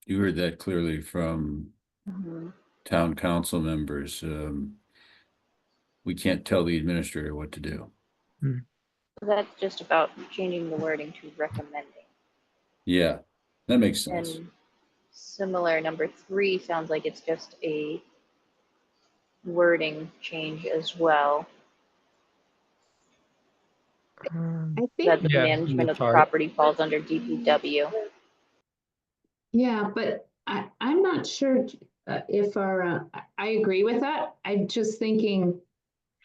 You heard that clearly from Mhm. town council members. We can't tell the administrator what to do. So that's just about changing the wording to recommending. Yeah, that makes sense. And similar, number 3 sounds like it's just a wording change as well. I think That the Yeah, management the of chart. property falls under DPW. Yeah, but I'm not sure if our, I agree with that. I'm just thinking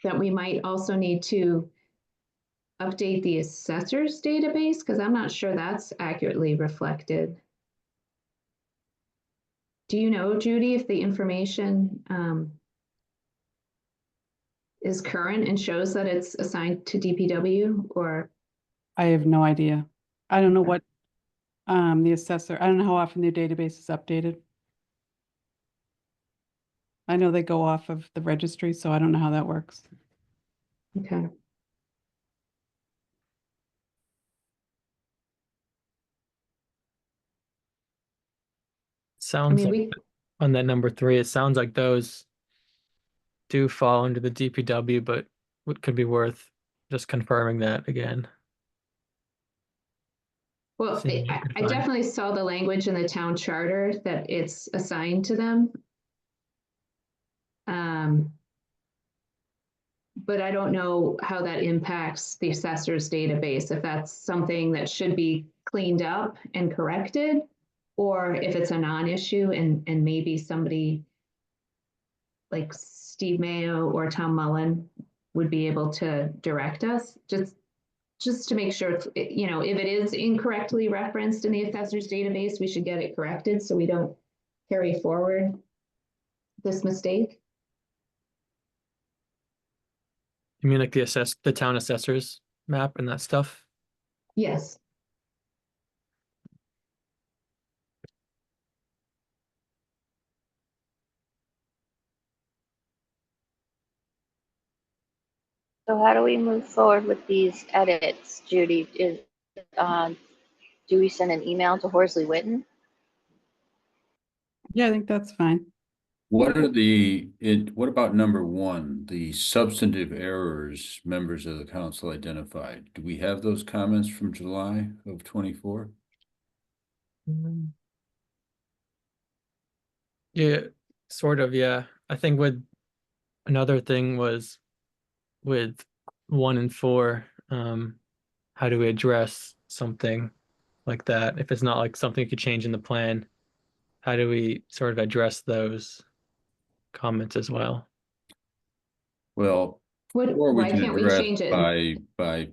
that we might also need to update the assessors database because I'm not sure that's accurately reflected. Do you know, Judy, if the information is current and shows that it's assigned to DPW or? I have no idea. I don't know what, the assessor, I don't know how often their database is updated. I know they go off of the registry, so I don't know how that works. Okay. Sounds like on that number 3, it sounds like those do fall under the DPW, but what could be worth just confirming that again. Well, See if I could find- definitely saw the language in the town charter that it's assigned to them. But I don't know how that impacts the assessor's database, if that's something that should be cleaned up and corrected, or if it's a non-issue and maybe somebody like Steve Mayo or Tom Mullen would be able to direct us, just to make sure, if it is incorrectly referenced in the assessor's database, we should get it corrected so we don't carry forward this mistake. You mean like the town assessors map and that stuff? Yes. So how do we move forward with these edits, Judy? Do we send an email to Horsley Witten? Yeah, I think that's fine. What about number one, the substantive errors members of the council identified? Do we have those comments from July of 24? Yeah, sort of, yeah. I think with another thing was with 1 and 4, how do we address something like that? If it's not like something you could change in the plan, how do we sort of address those comments as well? Well, or we Why can can't we address change it? by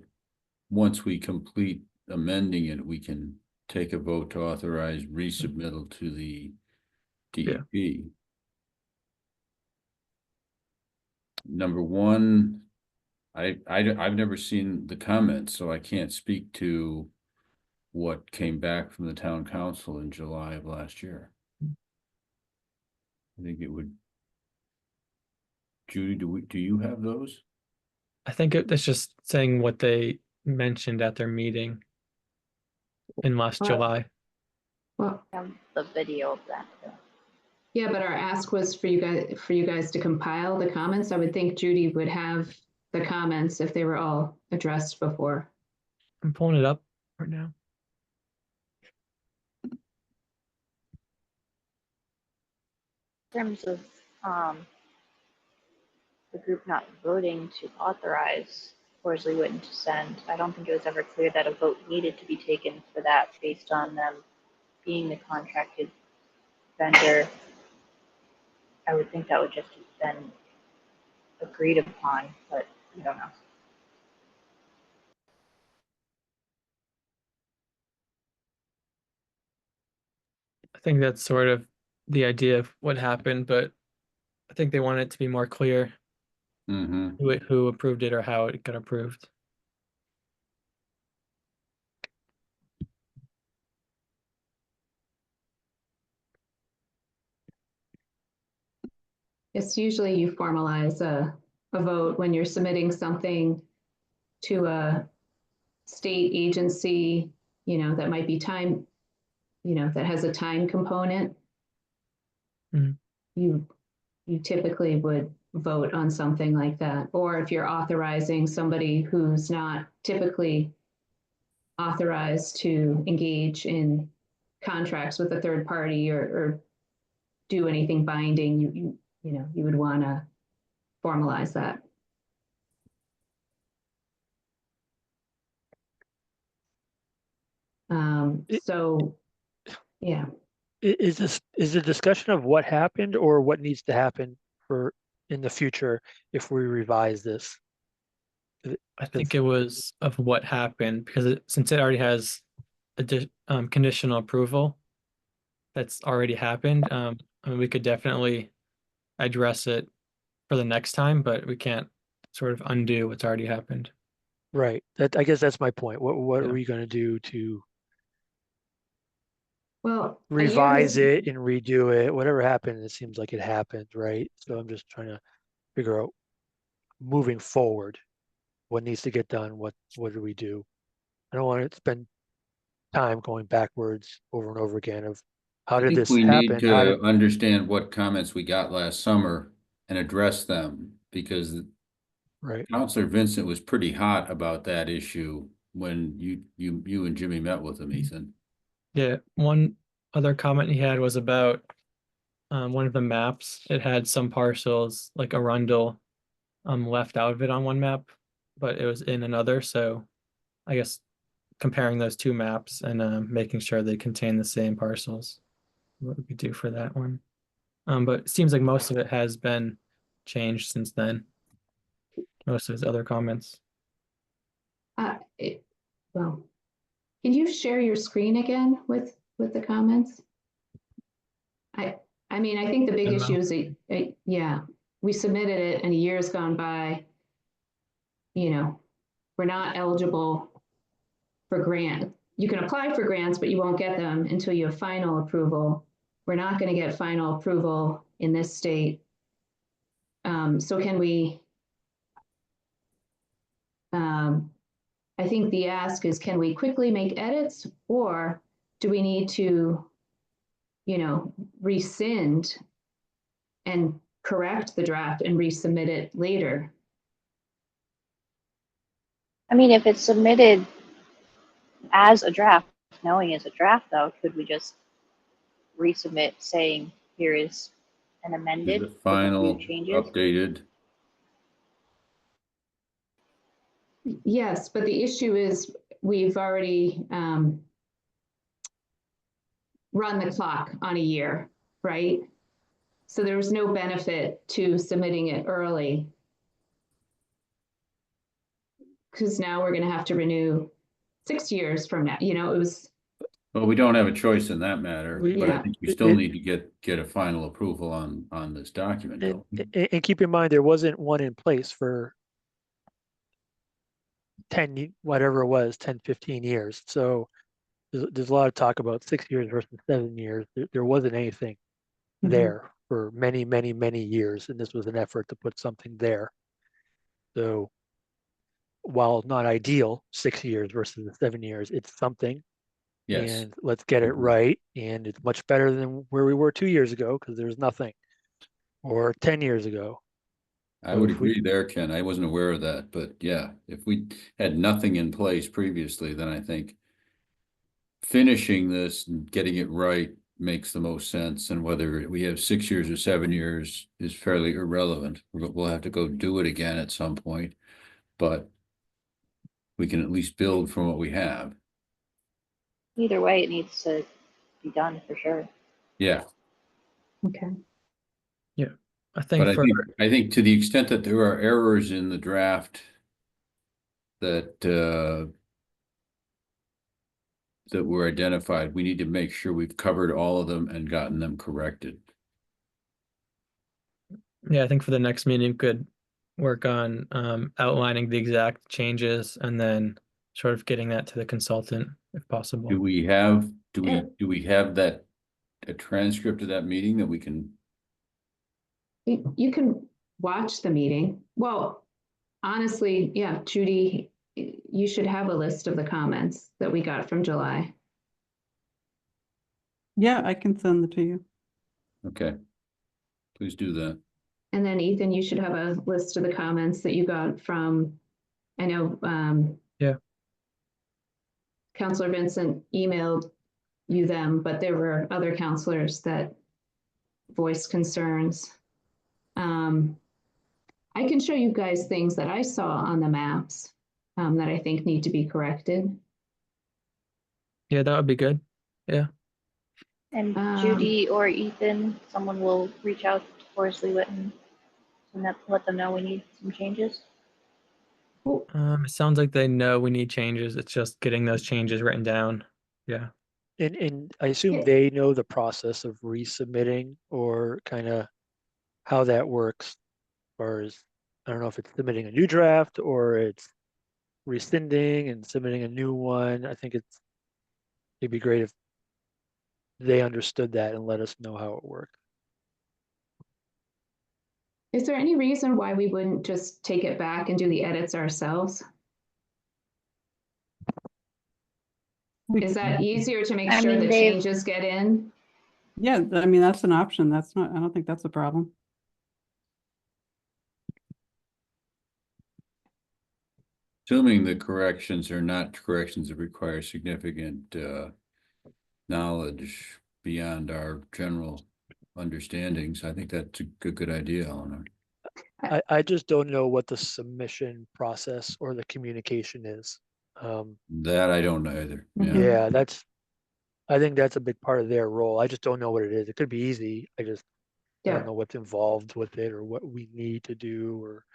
once we complete amending it, we can take a vote to authorize resubmittal to the DEP. Number one, I've never seen the comments, so I can't speak to what came back from the town council in July of last year. I think it would. Judy, do you have those? I think it's just saying what they mentioned at their meeting in last July. Well, The video of that. yeah, but our ask was for you guys to compile the comments. I would think Judy would have the comments if they were all addressed before. I'm pulling it up right now. In terms of the group not voting to authorize Horsley Witten to send, I don't think it was ever clear that a vote needed to be taken for that based on them being the contracted vendor. I would think that would just have been agreed upon, but I don't know. I think that's sort of the idea of what happened, but I think they want it to be more clear who approved it or how it got approved. It's usually you formalize a vote when you're submitting something to a state agency, that might be time, that has a time component. You typically would vote on something like that. Or if you're authorizing somebody who's not typically authorized to engage in contracts with a third party or do anything binding, you would want to formalize that. So, yeah. Is a discussion of what happened or what needs to happen for in the future if we revise this? I think it was of what happened because since it already has a conditional approval that's already happened, I mean, we could definitely address it for the next time, but we can't sort of undo what's already happened. Right. I guess that's my point. What are we going to do to revise it and redo it? Whatever happened, it seems like it happened, right? So I'm just trying to figure out moving forward what needs to get done. What do we do? I don't want to spend time going backwards over and over again of how did this happen? We need to understand what comments we got last summer and address them because Councilor Vincent was pretty hot about that issue when you and Jimmy met with him, Ethan. Yeah, one other comment he had was about one of the maps. It had some parcels like Arundel left out of it on one map, but it was in another. So I guess comparing those two maps and making sure they contain the same parcels. What would we do for that one? But it seems like most of it has been changed since then. Most of his other comments. Well, can you share your screen again with the comments? I mean, I think the big issue is yeah, we submitted it and a year's gone by. We're not eligible for grant. You can apply for grants, but you won't get them until you have final approval. We're not going to get final approval in this state. So can we I think the ask is, can we quickly make edits, or do we need to, rescind and correct the draft and resubmit it later? I mean, if it's submitted as a draft, knowing it's a draft though, could we just resubmit saying here is an Is amended the with a few final changes? updated? Yes, but the issue is we've already run the clock on a year, right? So there was no benefit to submitting it early, because now we're going to have to renew 6 years from now. It was. Well, we don't have a choice in that matter, but I Yeah. think we still need to get a final approval on this document. And keep in mind, there wasn't one in place for 10, whatever it was, 10, 15 years. So there's a lot of talk about 6 years versus 7 years. There wasn't anything there for many, many, many years. And this was an effort to put something there. So while not ideal, 6 years versus 7 years, it's something. Yes. And let's get it right. And it's much better than where we were 2 years ago, because there's nothing, or 10 years ago. I would agree there, Ken. I wasn't aware of that, but yeah, if we had nothing in place previously, then I think finishing this and getting it right makes the most sense. And whether we have 6 years or 7 years is fairly irrelevant. We'll have to go do it again at some point, but we can at least build from what we have. Either way, it needs to be done for sure. Yeah. Okay. Yeah, I But think I think to the extent that there are errors in the draft that that were identified, we need to make sure we've covered all of them and gotten them corrected. yeah, I think for the next meeting, we could work on outlining the exact changes and then sort of getting that to the consultant if possible. Do we have that a transcript of that meeting that we can? You can watch the meeting. Well, honestly, yeah, Judy, you should have a list of the comments that we got from July. Yeah, I can send it to you. Okay. Please do that. And then Ethan, you should have a list of the comments that you got from, I know, Yeah. Counselor Vincent emailed you them, but there were other counselors that voiced concerns. I can show you guys things that I saw on the maps that I think need to be corrected. Yeah, that would be good. Yeah. And Judy or Ethan, someone will reach out to Forest Leavitt and let them know we need some changes. It sounds like they know we need changes. It's just getting those changes written down. Yeah. And I assume they know the process of resubmitting, or kind of how that works, as far as, I don't know if it's submitting a new draft or it's rescinding and submitting a new one. I think it'd be great if they understood that and let us know how it worked. Is there any reason why we wouldn't just take it back and do the edits ourselves? Is that easier to make sure that changes get in? Yeah, I mean, that's an option. I don't think that's a problem. Assuming the corrections are not corrections that require significant knowledge beyond our general understandings, I think that's a good idea, Eleanor. I just don't know what the submission process or the communication is. That I don't know either. Yeah, I think that's a big part of their role. I just don't know what it is. It could be easy. I don't know what's involved with it or what we need to do. Or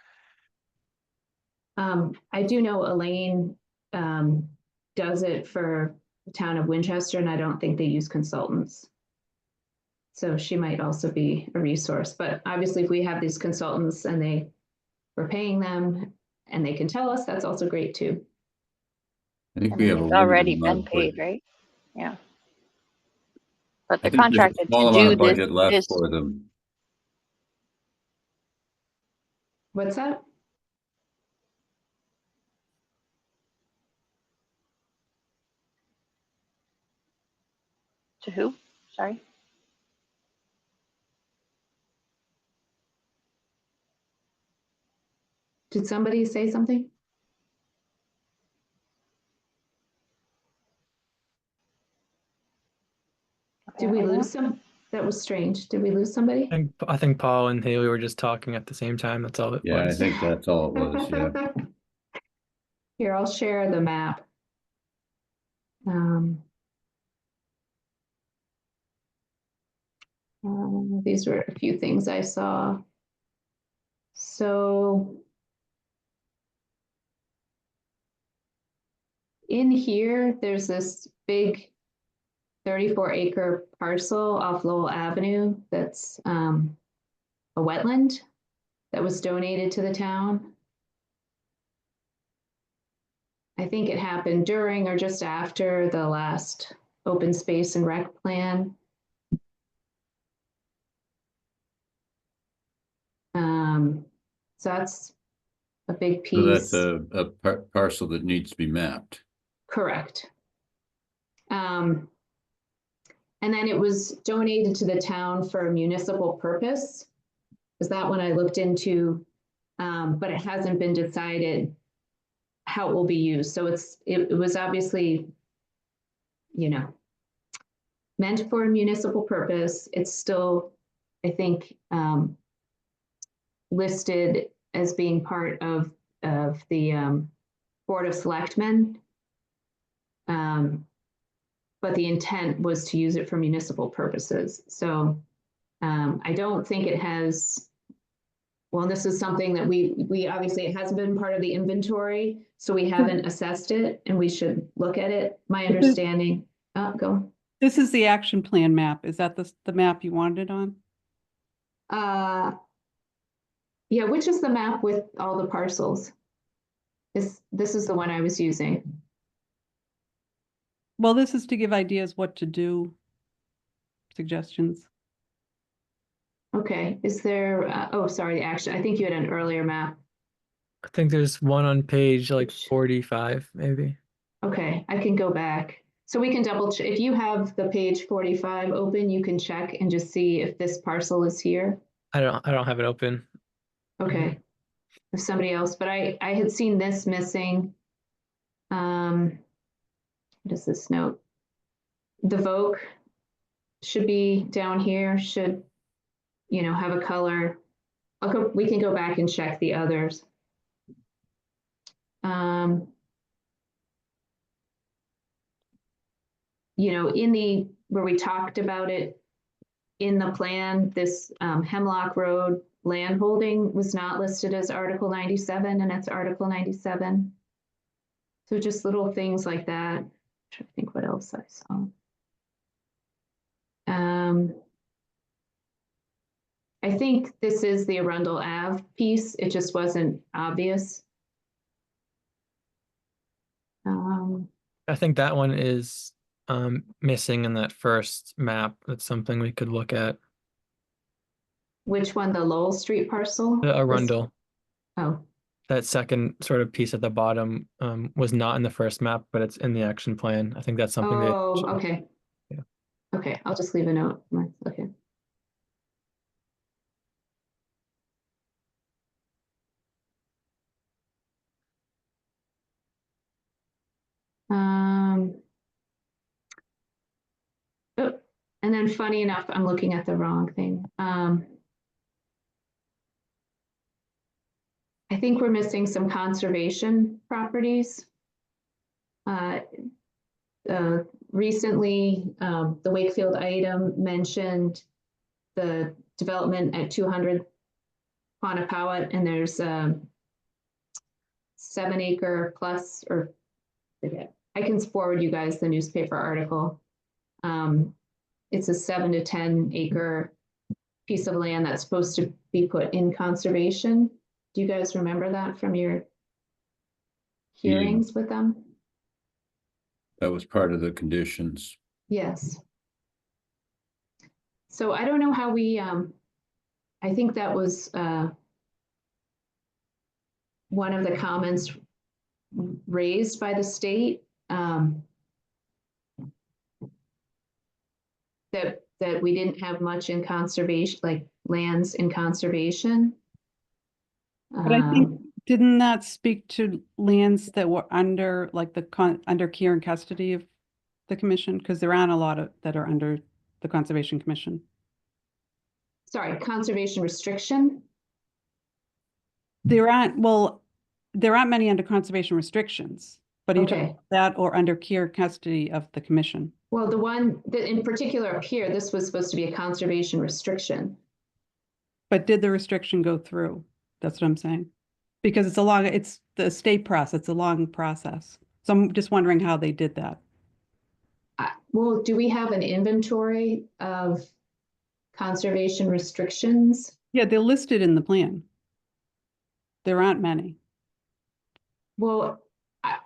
I do know Elaine does it for the town of Winchester, and I don't think they use consultants. So she might also be a resource. But obviously, if we have these consultants and we're paying them and they can tell us, that's also great too. I think we have it's already been paid, right? Yeah. But they're contracted to do budget left for them. What's that? To who? Sorry. Did somebody say something? Did we Apparently lose some? That was strange. Did we lose somebody? I think Paul and Haley were just talking at the same time. That's all it Yeah, I was. think that's all it was, yeah. Here, I'll share the map. These were a few things I saw. So in here, there's this big 34-acre parcel off Lowell Avenue that's a wetland that was donated to the town. I think it happened during or just after the last open space and rec plan. So that's a big piece. So that's a parcel that needs to be mapped. Correct. And then it was donated to the town for a municipal purpose. Is that one I looked into, but it hasn't been decided how it will be used. So it was obviously, you know, meant for a municipal purpose. It's still, I think, listed as being part of the Board of Selectmen. But the intent was to use it for municipal purposes. So I don't think it has, well, this is something that we obviously, it hasn't been part of the inventory, so we haven't assessed it and we should look at it. My understanding, go. This is the action plan map. Is that the map you wanted it on? Yeah, which is the map with all the parcels? This is the one I was using. Well, this is to give ideas what to do, suggestions. Okay, is there, oh, sorry, actually, I think you had an earlier map. I think there's one on page like 45, maybe. Okay, I can go back. So we can double check. If you have the page 45 open, you can check and just see if this parcel is here. I don't have it open. Okay. If somebody else, but I had seen this missing. What is this note? The Vogue should be down here, should, you know, have a color. We can go back and check the others. You know, where we talked about it in the plan, this Hemlock Road land holding was not listed as Article 97, and it's Article 97. So just little things like that. I'm trying to think what else I saw. I think this is the Arundel Ave piece. It just wasn't obvious. I think that one is missing in that first map. That's something we could look at. Which one, the Lowell Street parcel? The Arundel. Oh. That second sort of piece at the bottom was not in the first map, but it's in the action plan. I think that's something okay. Yeah. Okay, I'll just leave a note. Okay. Oh, and then funny enough, I'm looking at the wrong thing. I think we're missing some conservation properties. Recently, the Wakefield item mentioned the development at 200 Quanapawat, and there's 7-acre plus, or I can forward you guys the newspaper article. It's a 7 to 10 acre piece of land that's supposed to be put in conservation. Do you guys remember that from your hearings with them? That was part of the conditions. Yes. So I don't know how we, I think that was one of the comments raised by the state. that we didn't have much in conservation, like lands in conservation. But I think, didn't that speak to lands that were under, like under care and custody of the commission? Because there aren't a lot of that are under the Conservation Commission. Sorry, conservation restriction? There aren't many under conservation restrictions, but are you talking Okay. about that or under care and custody of the commission? Well, the one that in particular up here, this was supposed to be a conservation restriction. But did the restriction go through? That's what I'm saying. Because it's the state process, it's a long process. So I'm just wondering how they did that. Well, do we have an inventory of conservation restrictions? Yeah, they're listed in the plan. There aren't many. Well,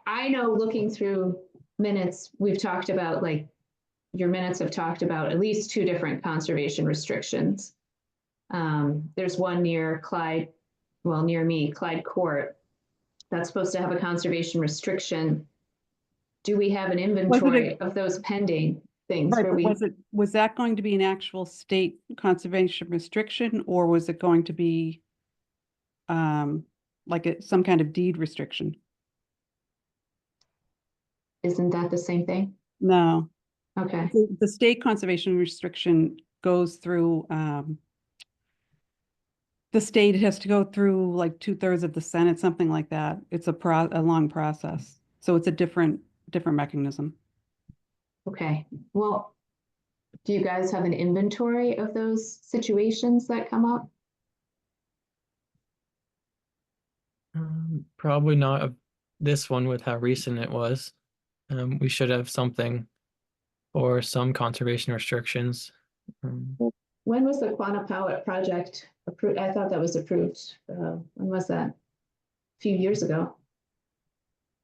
I know looking through minutes, we've talked about, like, your minutes have talked about at least 2 different conservation restrictions. There's one near Clyde, well, near me, Clyde Court, that's supposed to have a conservation restriction. Do we have an inventory of those pending things? Right, where but was that going to be an actual state conservation restriction, or was it going to be like some kind of deed restriction? Isn't that the same thing? No. Okay. The state conservation restriction goes through, the state has to go through like 2/3 of the Senate, something like that. It's a long process. So it's a different mechanism. Okay. Well, do you guys have an inventory of those situations that come up? Probably not of this one with how recent it was. We should have something or some conservation restrictions. When was the Quanapowhat project approved? I thought that was approved. When was that? A few years ago.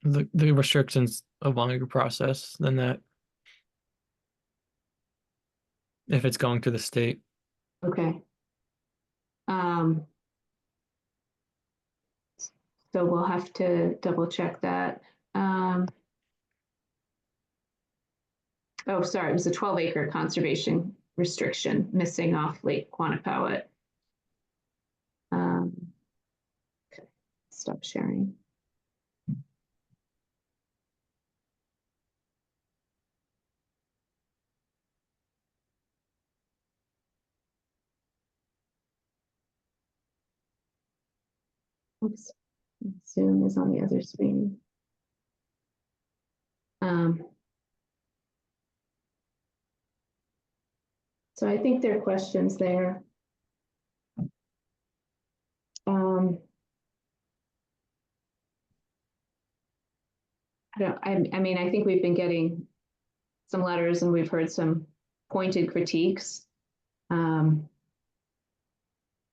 The restrictions a longer process than that. If it's going to the state. Okay. So we'll have to double check that. Oh, sorry, it was a 12-acre conservation restriction missing off Lake Quanapowhat. Okay, stop sharing. Oops, Zoom is on the other screen. So I think there are questions there. I mean, I think we've been getting some letters and we've heard some pointed critiques. And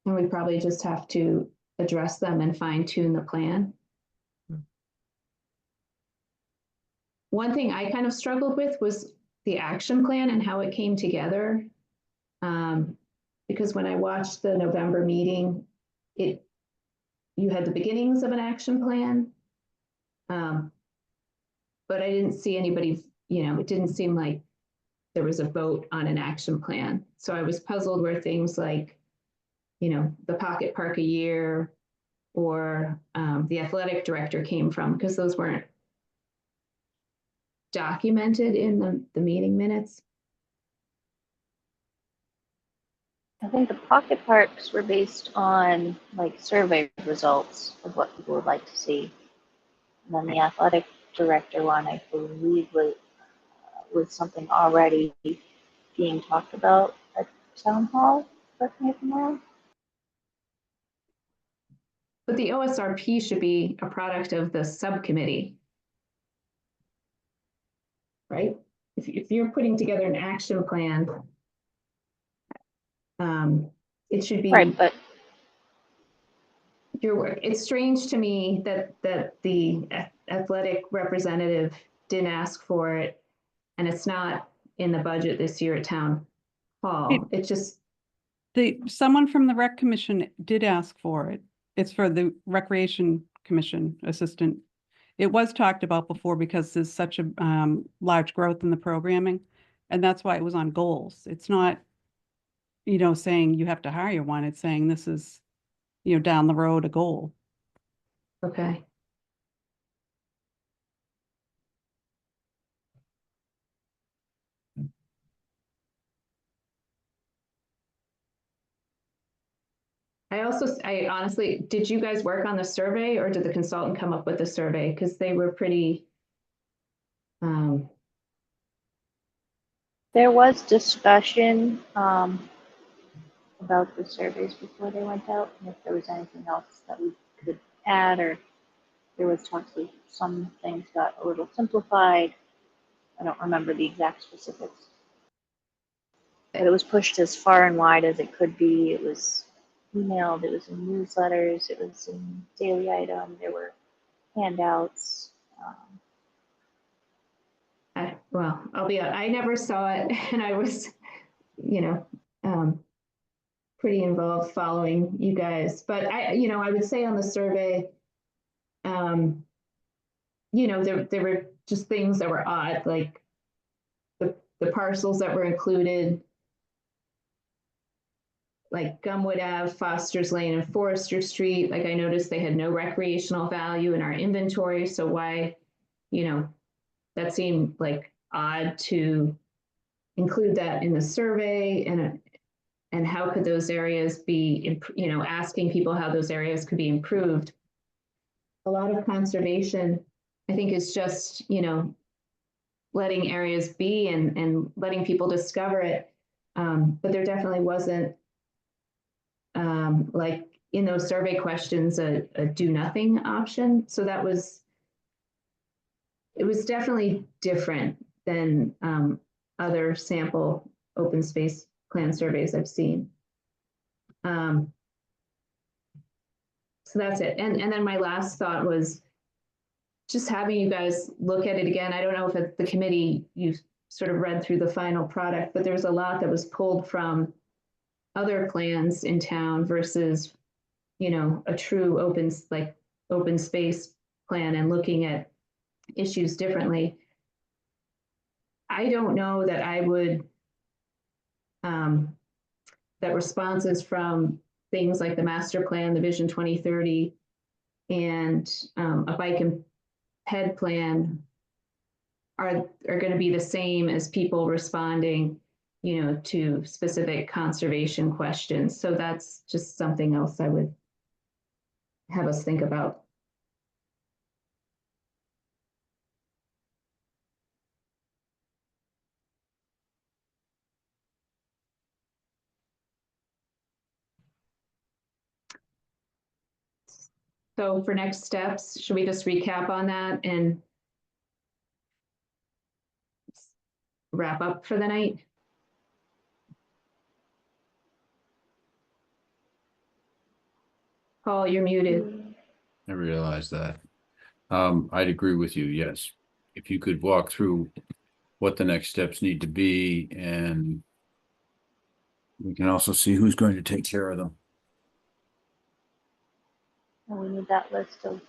we probably just have to address them and fine tune the plan. One thing I kind of struggled with was the action plan and how it came together. Because when I watched the November meeting, you had the beginnings of an action plan. But I didn't see anybody, it didn't seem like there was a vote on an action plan. So I was puzzled where things like, the pocket park a year or the athletic director came from, because those weren't documented in the meeting minutes. I think the pocket parks were based on like survey results of what people would like to see. And then the athletic director one, I believe, was something already being talked about at town hall. Correct me if I'm wrong. But the OSRP should be a product of the subcommittee, right? If you're putting together an action plan, it should be right. But your work. It's strange to me that the athletic representative didn't ask for it, and it's not in the budget this year at town hall. It's just someone from the rec commission did ask for it. It's for the recreation commission assistant. It was talked about before because there's such a large growth in the programming. And that's why it was on goals. It's not, saying you have to hire one. It's saying this is, down the road, a goal. Okay. I honestly, did you guys work on the survey or did the consultant come up with the survey? Because they were pretty, There was discussion about the surveys before they went out, and if there was anything else that we could add, or there was talks of some things got a little simplified. I don't remember the exact specifics. But it was pushed as far and wide as it could be. It was emailed, it was in newsletters, it was in daily item, there were handouts. well, I never saw it and I was, pretty involved following you guys. But I would say on the survey, there were just things that were odd, like the parcels that were included, like Gumwood Ave, Foster's Lane, and Forester Street. Like I noticed they had no recreational value in our inventory. So why, that seemed like odd to include that in the survey, and how could those areas be, asking people how those areas could be improved. A lot of conservation, I think, is just, letting areas be and letting people discover it. But there definitely wasn't, like in those survey questions, a do nothing option. So it was definitely different than other sample open space plan surveys I've seen. So that's it. And then my last thought was just having you guys look at it again. I don't know if at the committee you sort of read through the final product, but there's a lot that was pulled from other plans in town versus, a true open space plan and looking at issues differently. I don't know that I would, that responses from things like the master plan, the Vision 2030, and a bike and ped plan are going to be the same as people responding, to specific conservation questions. So that's just something else I would have us think about. So for next steps, should we just recap on that and wrap up for the night? Paul, you're muted. I realize that. I'd agree with you, yes. If you could walk through what the next steps need to be, and we can also see who's going to take care of them. And we need that list of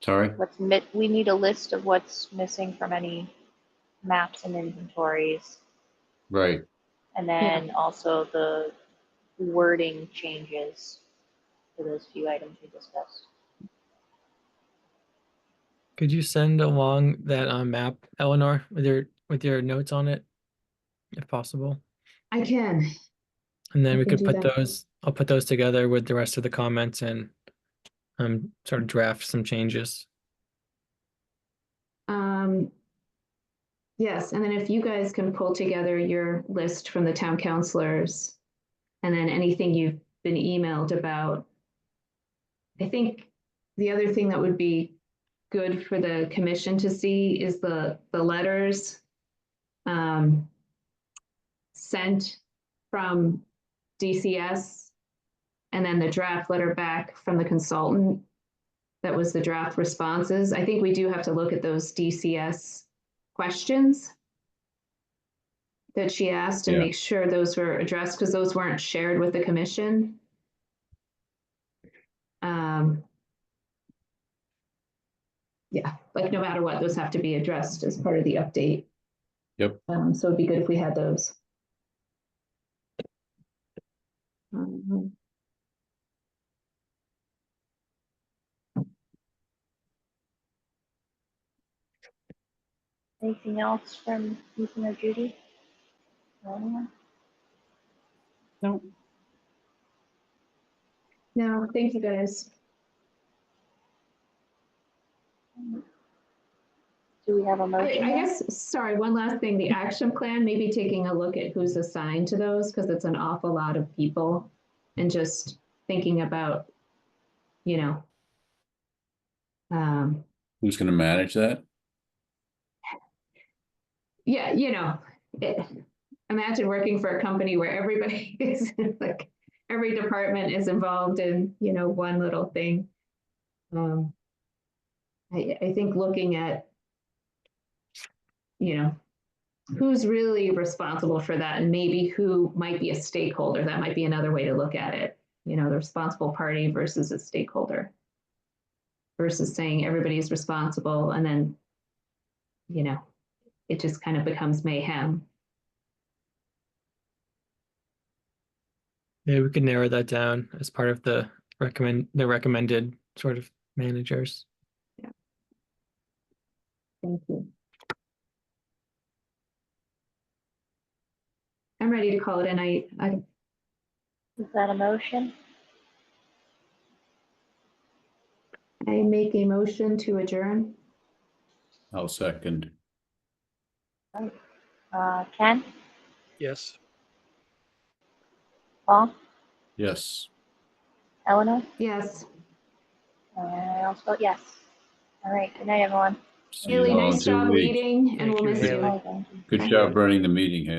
Sorry? we need a list of what's missing from any maps and inventories. Right. And then also the wording changes for those few items we discussed. Could you send along that map, Eleanor, with your notes on it, if possible? I can. And then I we can could do put that. those. I'll put those together with the rest of the comments and sort of draft some changes. Yes, and then if you guys can pull together your list from the town councilors, and then anything you've been emailed about. I think the other thing that would be good for the commission to see is the letters sent from DCS, and then the draft letter back from the consultant that was the draft responses. I think we do have to look at those DCS questions that she asked and make sure those were addressed, because those weren't shared with the commission. Yeah, like no matter what, those have to be addressed as part of the update. Yep. So it'd be good if we had those. Anything else from Ethan or Judy? Anyone? No, No, thank you guys. Do we have a motion? I guess, sorry, one last thing, the action plan, maybe taking a look at who's assigned to those, because it's an awful lot of people. And just thinking about, you know, Who's going to manage that? yeah, you know, imagine working for a company where everybody is like, every department is involved in, you know, one little thing. I think looking at, you know, who's really responsible for that and maybe who might be a stakeholder, that might be another way to look at it. You know, the responsible party versus a stakeholder versus saying everybody's responsible and then, you know, it just kind of becomes mayhem. Yeah, we could narrow that down as part of the recommended sort of managers. Yeah. Thank you. I'm ready to call it a night. Is that a motion? I make a motion to adjourn. I'll second. Ken? Yes. Paul? Yes. Eleanor? Yes. And I also vote yes. All right. Good night, everyone. See you Haley, all in nice 2 job weeks. leading, and Thank we'll you, miss Haley. you. Bye, thank you. Good job running the meeting, Haley.